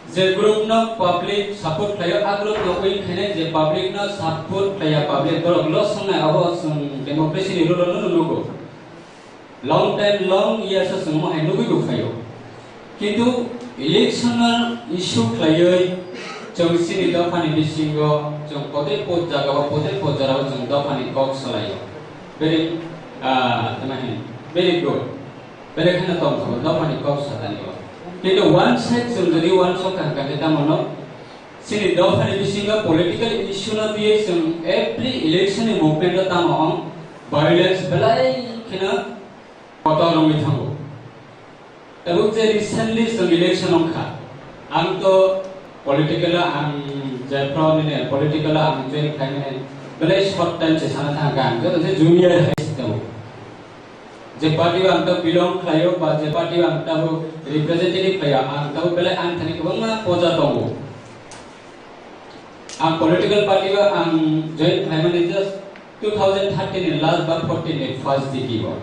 J group न public support player आ group न कोई खने जे public न support player public तो loss न अब democracy नि rule न नुगो लॉन्ग टाइम लॉन्ग इयर्स सम है नुगो गुफायो किंतु इलेक्शनल इशू player जोंसि नि दफानि बिसिंगो जों पदे पोत जागाव जों दफानि कक सलायो वेरी वेरी गुड बेले खना तम दफानि कक सदानियो কিন্তু ওয়ান সাইড যদি ওয়ান সরকার কাটা মনো সিনি দফানি বিসিঙ্গা পলিটিক্যাল ইস্যু না দিয়ে সম এভরি ইলেকশন মুভমেন্ট তাম ভায়োলেন্স বেলাই কিনা পতরমি থাঙ্গো এবং যে রিসেন্টলি সম ইলেকশন অংখা আং তো পলিটিক্যাল আং জয়প্রমিনে পলিটিক্যাল আং জয় খাইনে বেলাই শর্ট টাইম সে সানা থাঙ্গা আং তো যে junior হাইস্টাও J party wa angta belong khlayo ba je party wa angta ho representative khlaya angta ho bela ang thani kobanga poja tongo ang political party wa ang join khlaimani just 2013 in last but 14 in first dikibo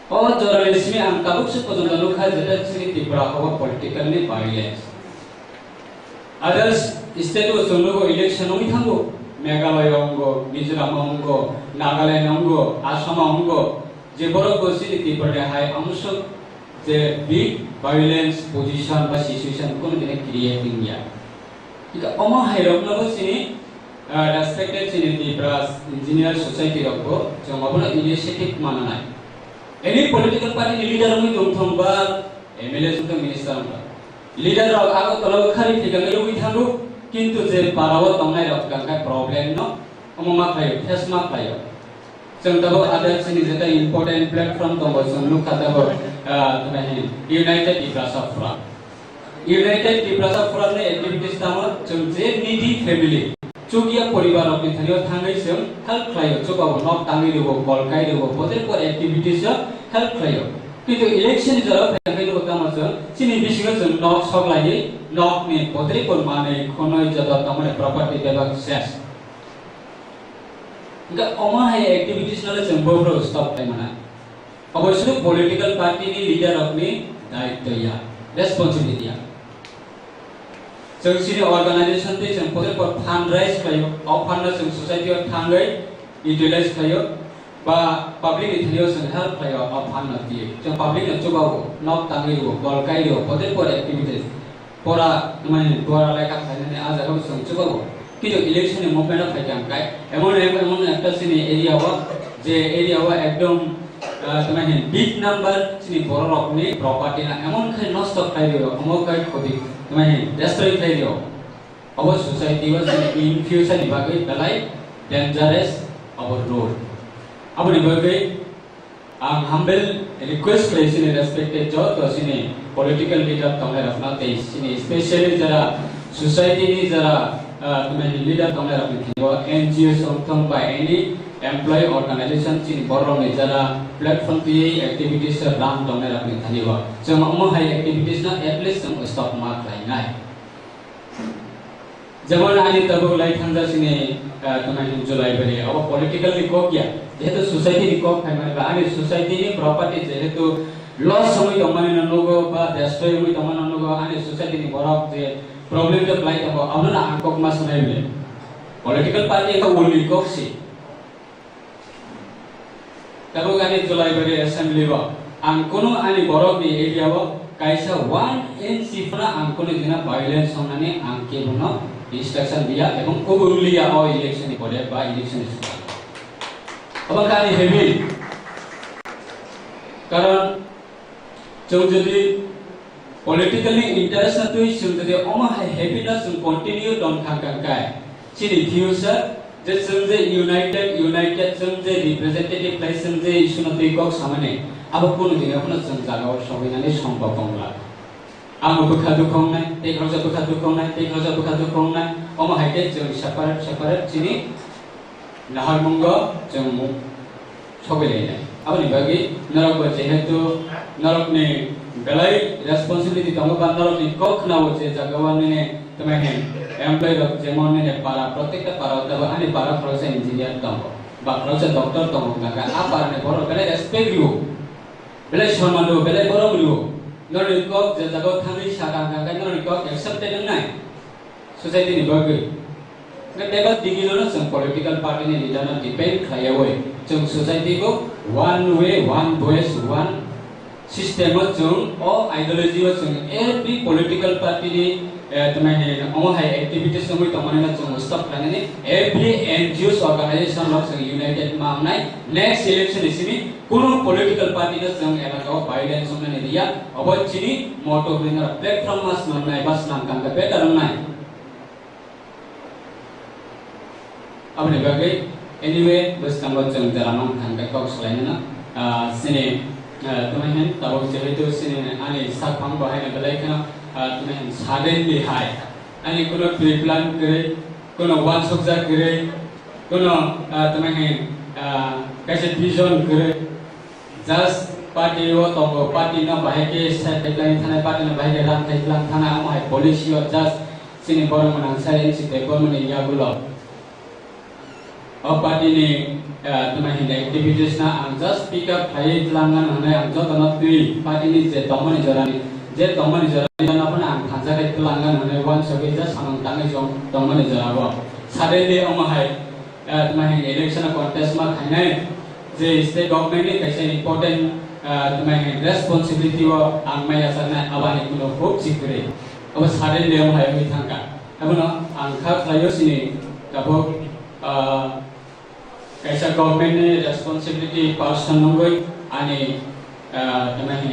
o journalism ang tabuk se pojon lukha jeta sini Tripura ho politically violence others state wa sonugo election omi thango Meghalaya ongo, Mizoram ongo, Nagaland ongo, Assam ongo, je borok gosini Tripura hai amsho je big violence position ba situation kono dine creating ya. Ika oma hai rokna gosini respected sini Tripura Engineer Society rokko jong abona initiative mananai. Any political party leader mi tumthong ba MLA sutong minister ba. Leader rok ago tolo khari thigangai ui thangu কিন্তু যে পারাও তংনাই রকগাঙ্কা problem ন অমমা খায় ফেসমা খায় जों दाबो आदार सिनि जेता इम्पोर्टेन्ट प्लेटफर्म दङ जों लुखा दाबो तमाय इउनाइटेड टिप्रासा फोराम ने एक्टिविटीज दाम जों जे निडी फैमिली चुगिया परिवार अपनि थानियो थांगै जों हेल्प खायो चुबाबो नक तांगै देबो कल काइ देबो पदे पर एक्टिविटीज हेल्प खायो किन्तु इलेक्शन जरा फैगै दङ दाम जों सिनि बिसिङो जों नक सकलायै नक नि पदे पर माने खनै जदा तमने प्रॉपर्टी देबा cess Enggak omah hai activities nala jembobro stop time mana. Obviously political party ni leader apni daitya ya responsibility ya. So sini organization te jempore por fundraise kayo of fund na society or thangai utilize khayo ba public ithio sun help khayo of han nati jong public na chubago nok tangi go gol kai do pote por activities pora mane dwara lai ka khane aja go sun chubago ki jo election movement of khai kai emon একটা sini area wa je area wa ekdom तुम्हें big number sini boro rok ni property na emon khai nosto khai dio amo khai khodi तुम्हें destroy khai dio our society was in future ni bagai dalai dangerous our road abo ni bagai ang humble request kai sini respected jo to sini political leader tongai rafna te sini especially jara society ni jara तुम्हें leader tongai rafna thio NGO something by any employee organization sini borong ni jara platform pi activities ram tongai rafna thio jong amo hai activities na at least some stop mark lai nai যেমন আনি তবু লাই থানজা সিনে তোমাই জুলাই বলে अब political রিকক গিয়া যেহেতু society রিকক ফাইমার বা আনি সোসাইটি নি প্রপার্টি যেহেতু লস সময় তমানে নগো বা দেশই মই তমানে নগো আনি সোসাইটি নি বরক যে প্রবলেম তে প্লাই তব আবনা আকক মা শুনাই বলে পলিটিক্যাল পার্টি একটা ওল রিকক সি তবু আনি জুলাই বলে অ্যাসেম্বলি বা আন কোন আনি বরক নি এরিয়া বা কাইসা 1 ইঞ্চি ফনা আন কোন দিনা ভায়োলেন্স হনানি আনকে বনো instruction dia এবং overrulia or election pore ba election is abakani heavy karon jong jodi politically interest na tu sum jodi oma heavy na sum continue don thangkan kai chini future je sum je united sum je representative play sum je issue na tu kok samane abo kono din apna sum jaga or sambhinani সম্ভব কমলা आंगो बुखा दुखों नाय ते खरजा बुखा दुखों नाय ते खरजा बुखा दुखों नाय ओमा हाइटे जों सेपारेट चिनि नाहार मंगो जों सगैलायनाय आबनि बागै नरक जेहेतु नरकनि बेलाय रेसपन्सिबिलिटी दङ बा नरकनि कखनाव जे जागावानि तमाय एमप्लॉय रक जेमननि पारा प्रत्येकटा पारा तब आनि पारा खरजा इंजिनियर दङ बा खरजा डॉक्टर दङ नागा आ पारानि बर बेलाय रेसपेक्ट रिउ बेलाय सम्मान दो बेलाय बर रिउ नरक कक जे जागाव थांनि सागा नागा नरक कक एक्सेप्टेड नाय सोसाइटी नि बागै नेबा दिगिलोनो जों पॉलिटिकल पार्टी नि लिडारना डिपेंड खायावै जों सोसाइटी को one way one voice one system जों ओ आइडियोलॉजी जों एवरी पॉलिटिकल पार्टी नि तमाय अमो हाई एक्टिविटीज जों तमाने जों स्टॉप खानानि एवरी एनजीओ ऑर्गेनाइजेशन लक जों यूनाइटेड मामनाय नेक्स्ट इलेक्शन इसिनि कुनु पॉलिटिकल पार्टी न जों एलाकाव वायलेंस हमने दिया अबचिनि मोटो बिना प्लेटफॉर्म मास नामनाय बस नाम कांगा बेटर नाय abni bagai anyway bus tanggal jeng dalamang hangkai kok selain na sini tumahen tahu jehitu sini ani sakpang bahaya belai kena tumahen saden lihai ani kuno pre-plan kere kuno one sokja kere kuno tumahen kaise vision kere just party wo tongo party na bahaya ke set deadline thana party na bahaya ram deadline thana amai policy or just sini borong manang saya si dekor mani ya gulo party ni तुम्हें activities ना आं just pick up file लांगन हने आं जो तना तुई party ni जे तमनि जरानी ना पण आं थाजा के लांगन हने वन सगे just सामन तांगे जो तमनि जराबो suddenly अम हाय तुम्हें इलेक्शन कॉन्टेस्ट मा खाइने जे स्टेट गवर्नमेंट नि कैसे इंपोर्टेंट तुम्हें रेस्पॉन्सिबिलिटी वो आं माय असरना अबानि कुनो होप सिकरे अब suddenly अम हाय मी थांगा अब न आं खा खायो सिनि तबो कैसा गवर्नमेंट ने रेस्पॉन्सिबिलिटी पर्सन नंगोई आने तुम्हें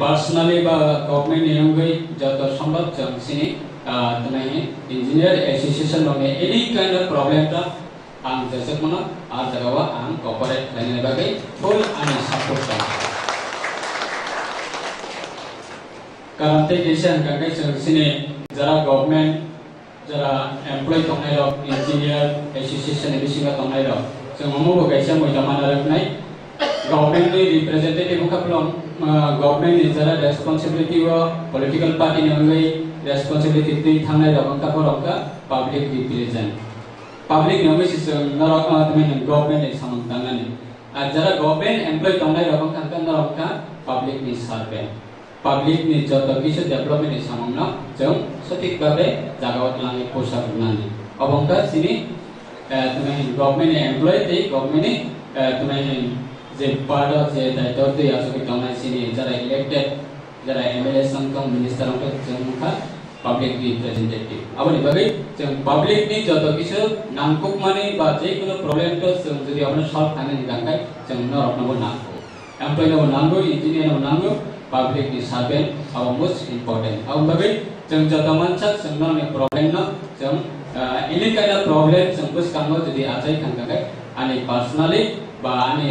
पर्सनली बा गवर्नमेंट ने नंगोई जब तो संभव जंक्शनी तुम्हें इंजीनियर एसोसिएशन लोगे एनी काइंड ऑफ प्रॉब्लम ता आं जैसे मना आज जगह आं कॉर्पोरेट लाइन बागै फुल आने सपोर्ट कर कारण ते जैसे कागै जंक्शनी जरा गवर्नमेंट जरा एम्प्लॉय तंगनाय रक इंजीनियर एसोसिएशन बिसिंगा तंगनाय रक जों ममो गायसा मोयदामान रखनाय गवर्नमेंट नि रिप्रेजेंटेटिव खाफ्लम गवर्नमेंट नि जरा रेस्पॉन्सिबिलिटी व पॉलिटिकल पार्टी नि अनगायै रेस्पॉन्सिबिलिटी दै थांनाय रक काफरका पब्लिक रिप्रेजेंट पब्लिक नमिस जों नरक तमेन गवर्नमेंट नि सामंतानानि आ जरा गवर्नमेंट एम्प्लॉय तंगनाय रक कांका नरका पब्लिक नि सर्वेंट पब्लिक नि जत किछु डेभलपमेंट नि सामंना जों सठिक भाबे जागाव लांनि पोसाक नानि अबंका सिनि तुम्हें गवर्नमेंट एम्प्लॉय थे गवर्नमेंट तुम्हें जे पार्ट ऑफ जे दायित्व थे आसो के तमाम सिनी जरा इलेक्टेड जरा एमएलए संघ मिनिस्टर अंक जमुखा पब्लिक रिप्रेजेंटेटिव अब निबागै जों पब्लिक नि जत किसु नांगकुक माने बा जे कुनो प्रॉब्लेम तो जों जुदि आपन सल्व खालामनो गांखाय जों नरकनबो नांगौ एम्प्लॉयनबो नांगौ इंजिनियरनबो नांगौ पब्लिक नि सार्वेंट अब मोस्ट इम्पोर्टेंट अब बागै जों जत मानसा जों ननि प्रॉब्लेम न जों एनी काइंड ऑफ प्रॉब्लेम जों बुस कामो जुदि आजै थांगाय आनि पर्सनली बा आनि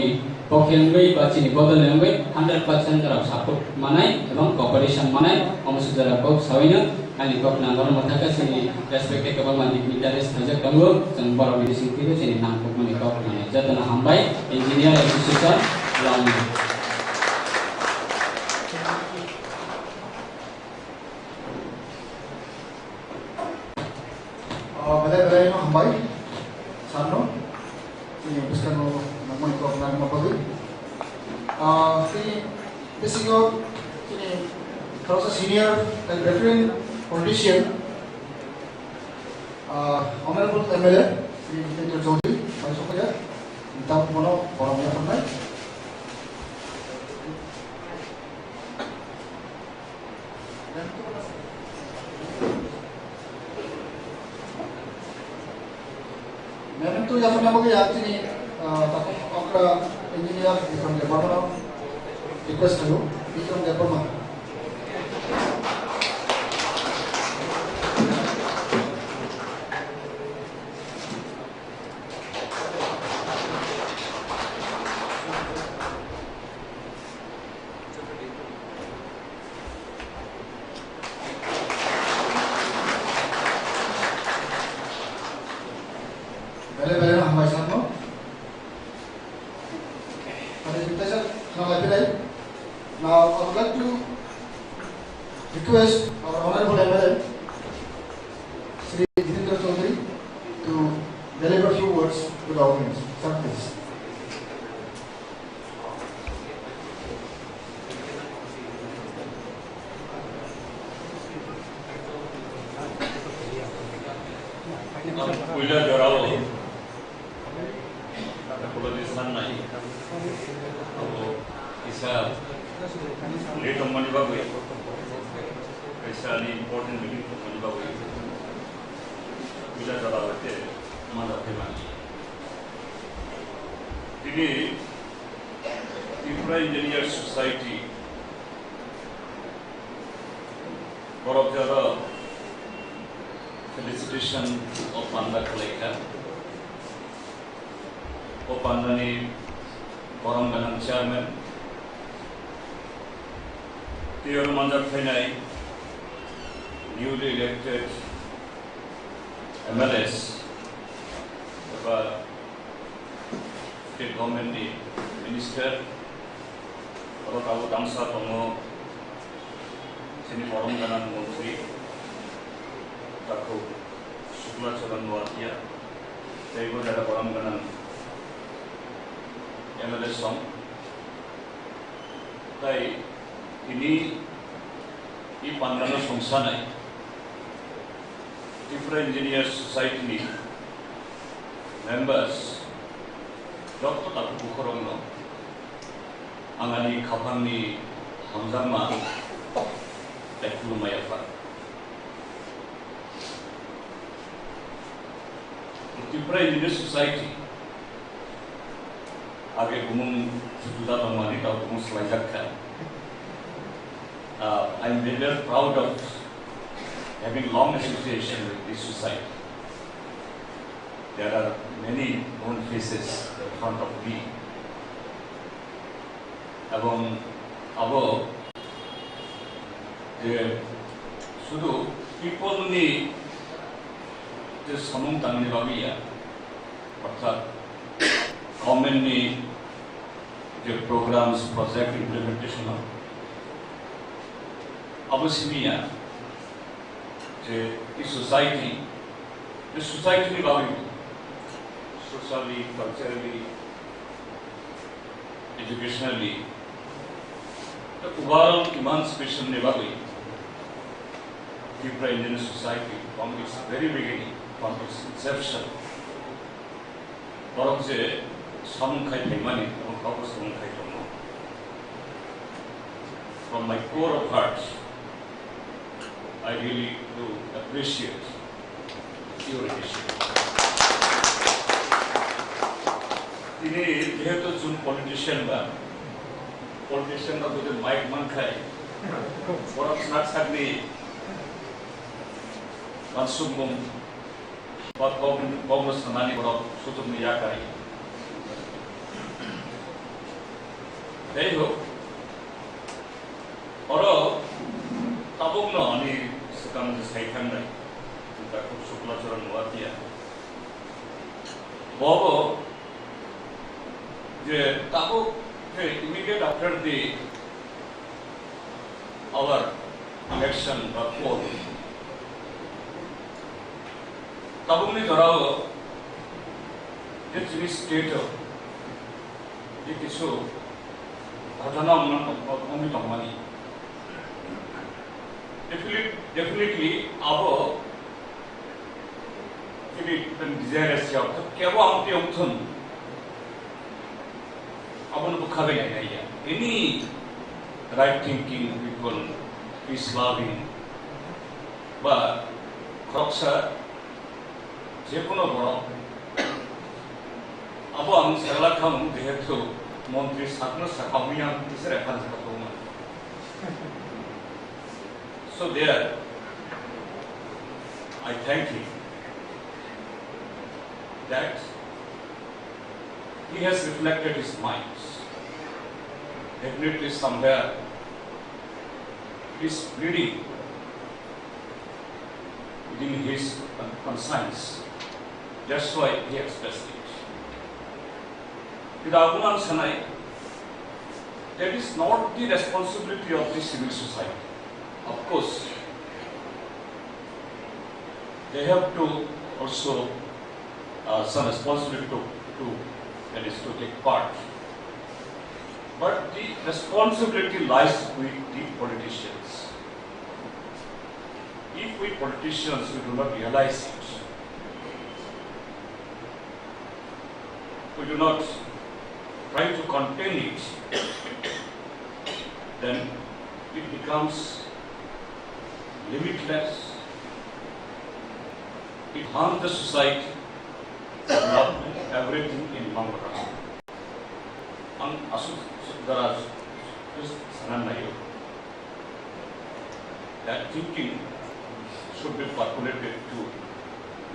पखेंगै बा चिनि बदलनगै 100% जरा सपोर्ट मानाय एवं कोऑपरेशन मानाय हमसु जरा को सवैनो आनि कक नांगर मथाका सिनि रेस्पेक्टेड गोबां मानदि मिटारेस थाजक दंगो जों बर मिसिं तिबो चिनि नामखौ माने कक माने जतना हामबाय इंजिनियर एसोसिएशन लाउनि Bela-bela no hambay sarno ini buskan mo naman ko na mapagay ini basigo ini kalau sa senior and veteran politician honorable MLA Sri Jitendra Chaudhary masuk saja minta mono orangnya pernah Memang tu yang pernah bagi aku ni takut okra engineer Vikram Department request dulu Vikram Department. Bela-bela hambay sarno. Ada invitation from Abhilay. Now I would like to request our honorable MLA Sri Jitendra Chaudhary to deliver few words to the audience. Sir, please. Kuila jorao kalau di sana ini kalau isa late mani bagai isa ni important meeting mani bagai kuila jorao itu mana teman ini Tripura Engineer Society korab jara felicitation of Panda Kaleka. O Pandani Forum Ganang Chairman. Tiyor Manjak Thainai, newly elected MLS, State Government Minister, Kalau tahu Damsa Tomo, sini Forum Ganang Menteri. Takut Sukla Charan Watia, saya pun ada orang kenal MLS Song. Tapi ini pandana songsana, different engineer society ni members, doktor tak bukorong no, angani kapang ni hamzama, ekulu mayafa. Tripura Engineer Society आगे घूमूं सुधा तमानी का घूमूं स्लाइजक है I'm very proud of having long association with this society. There are many known faces in front of me. এবং আবো যে শুধু পিপলনি যে সমং তাংনি বাবিয়া অর্থাৎ গভর্নমেন্টনি যে প্রোগ্রামস প্রজেক্ট ইমপ্লিমেন্টেশন অবশ্যই যে এই society Babi socially, culturally, educationally, the overall emancipation never will. Tripura Indian society from its very beginning, from its inception, borok je samungkai thaimani among samungkai dong. From my core of heart, I really do appreciate your initiative. Ini jehetu jun politician ba tu mic mangkai borok sakni mansumum bat gom sanani borok sutum yakai. Dei ho oro tabung no ani sekam saithang nai kita khup suklacharan watia bobo je tabuk immediate after our election or poll tabung ni dorao je state je kichu घटना mummy तंगमानी definitely abo ini desirous ya kewa amti omthun abon bukhabe ya ini right thinking people peace loving ba khoksa je kono boro abo am sagala kham jehetu Montri Satna Sakamiyan is a reference to woman. So there, I thank him that he has reflected his mind. Definitely somewhere he is bleeding within his conscience. That's why he expressed it. That is not the responsibility of the civil society. Of course, they have to also some responsibility to that is to take part. But the responsibility lies with the politicians. If we politicians we do not realize it, we do not try to contain it, then it becomes limitless. It harms the society, development, everything in long run. Ang asudara sananayo. That thinking should be percolated to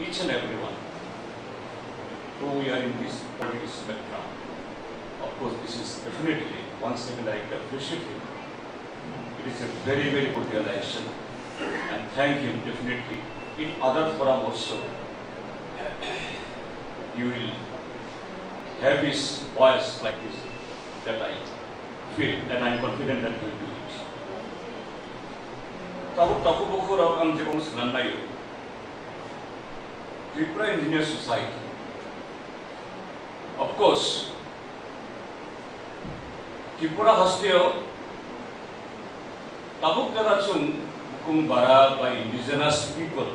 each and everyone who we are in this political spectrum. Of course, this is definitely once again I appreciate him. It is a very, very good realization, and thank him definitely. In other forum also, you will have his voice like this. That I feel, and I am confident that you will do it. Taku buku ang jepong senanayo. Tripura Engineer Society. Of course, Tripura Hasteo tabuk darachung bukum bara by indigenous people.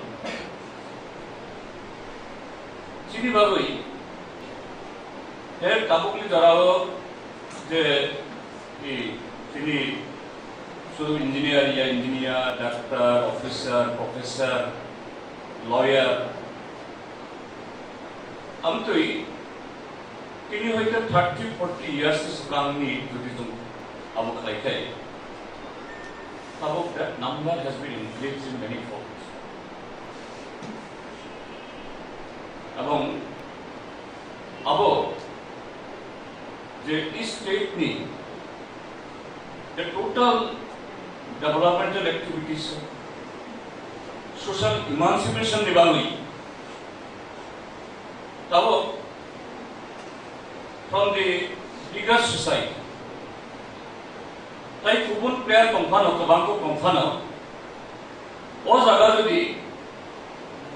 Sini bagoi, tabuk ni darao je sini sudah engineer, doctor, officer, professor, lawyer. Amtui kini hoite 30-40 years sekarang ni jadi tu abu kaitai. Abu that number has been increased in many folds. Abang abo the state ni the total developmental activities, social emancipation dibangun. Tabo from the bigger society. Tai kubun player komfano, kabangko komfano. O jaga jodi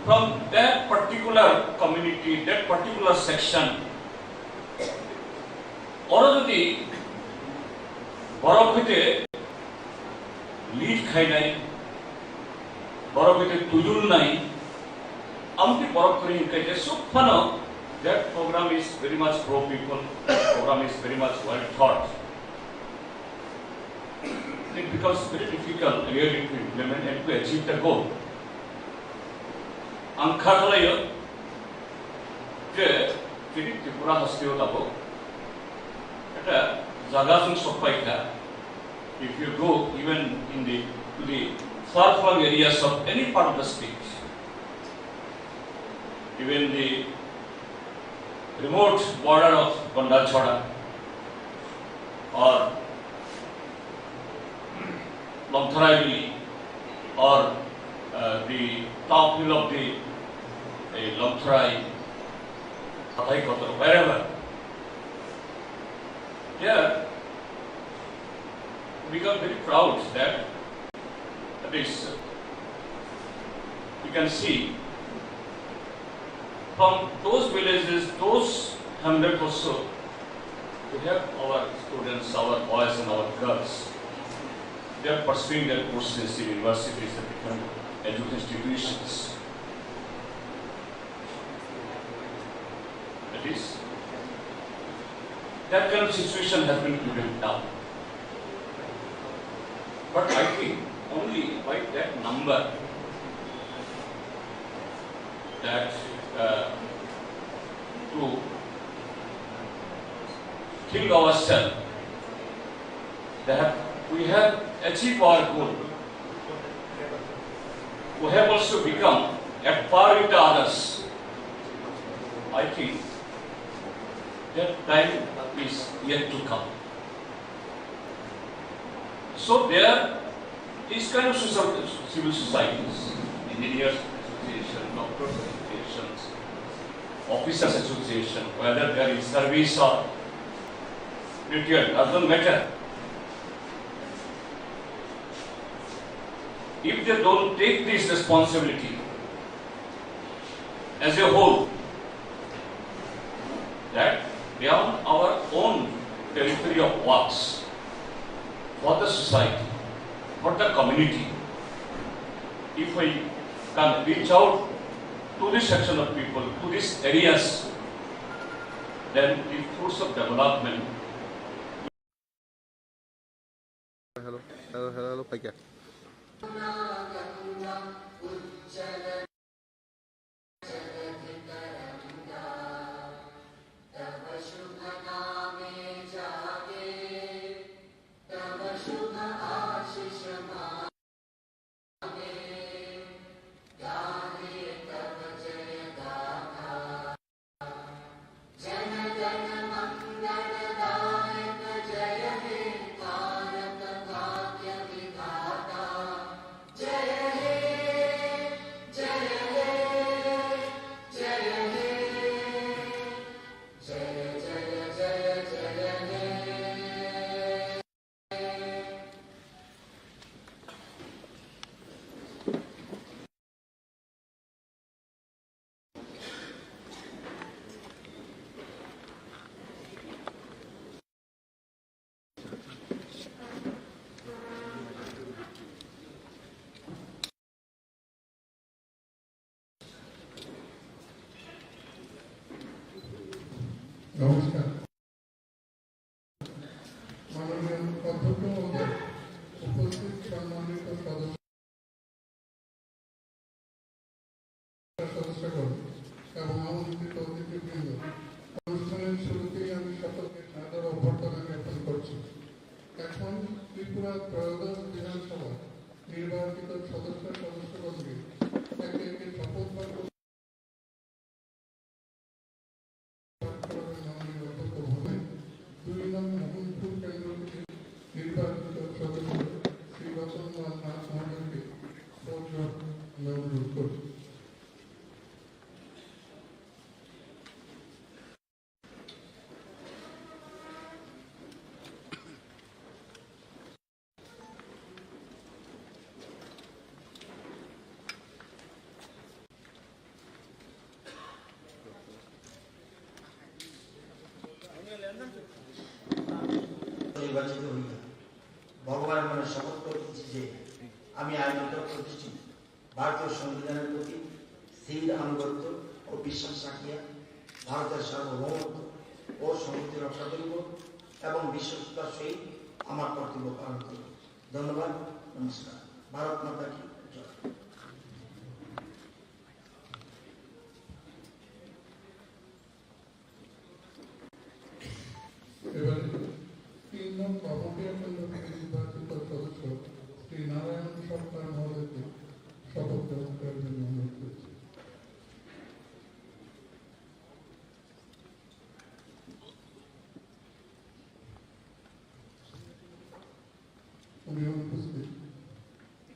from that particular community, that particular section, oro jodi borokite lead khai nai, borokite tujul nai, amti borok kori kai je sub fano That program is very much pro people. That program is very much well thought. It becomes very difficult really to implement and to achieve the goal. Angkatalayo, je jadi Tripura hastio tabo. Eta jaga sung sopaika. If you go even in to the far-flung areas of any part of the state, even the remote border of Gondalchoda or Longtharai or the top hill of the Longtharai, wherever, there we become very proud that at least you can see from those villages, those hamlets also, we have our students, our boys and our girls. They are pursuing their courses in universities and different education institutions. That is, that kind of situation has been prevented now. But I think only by that number that to think ourselves that we have achieved our goal. We have also become at par with the others. I think that time is yet to come. So there is kind of civil societies, engineers association, doctors associations, officers association, whether they are in service or retired, doesn't matter. If they don't take this responsibility as a whole, that beyond our own territory of works, for the society, for the community, if we can reach out to this section of people, to these areas, then the fruits of development. Hello, Pagya. নমস্কার মাননীয় অধ্যক্ষ মহোদয়, উপস্থিত সম্মানিত সদস্যগণ এবং আমন্ত্রিত অতিথিবৃন্দ, অনুষ্ঠানের শুরুতেই আমি সকলকে সাদর অভ্যর্থনা জ্ঞাপন করছি। এখন ত্রিপুরা ত্রয়োদশ বিধানসভা নির্বাচিত সদস্যগণকে একে একে শপথ বাক্য নির্বাচিত সদস্য শ্রী রতনলাল নাথ মহোদয়কে অনুরোধ করছি। নির্বাচিত হইয়া ভগবানের মনে শপথ করিতেছি যে আমি আইনত প্রতিষ্ঠিত ভারতীয় সংবিধানের প্রতি স্থির আনুগত্য ও বিশ্বাস রাখিয়া ভারতের সার্বভৌমত্ব ও সংহতি রক্ষা করিব এবং বিশ্বস্ততার সহিত আমার কর্তব্য পালন করিব। ধন্যবাদ, নমস্কার। ভারত মাতা কি জয়। এবারে 3 নং কামাঠিয়া কেন্দ্র থেকে নির্বাচিত সদস্য শ্রী নারায়ণ সরকার মহোদয়কে শপথ গ্রহণ করার জন্য অনুরোধ করছি। উনি অনুপস্থিত।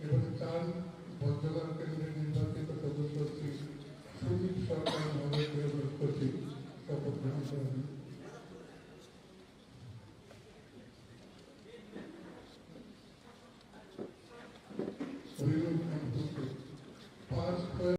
এবারে 4 বজ্রগার কেন্দ্রের নির্বাচিত সদস্য শ্রী সুদীপ সরকার মহোদয়কে অনুরোধ করছি শপথ গ্রহণ করার জন্য। We will come to 5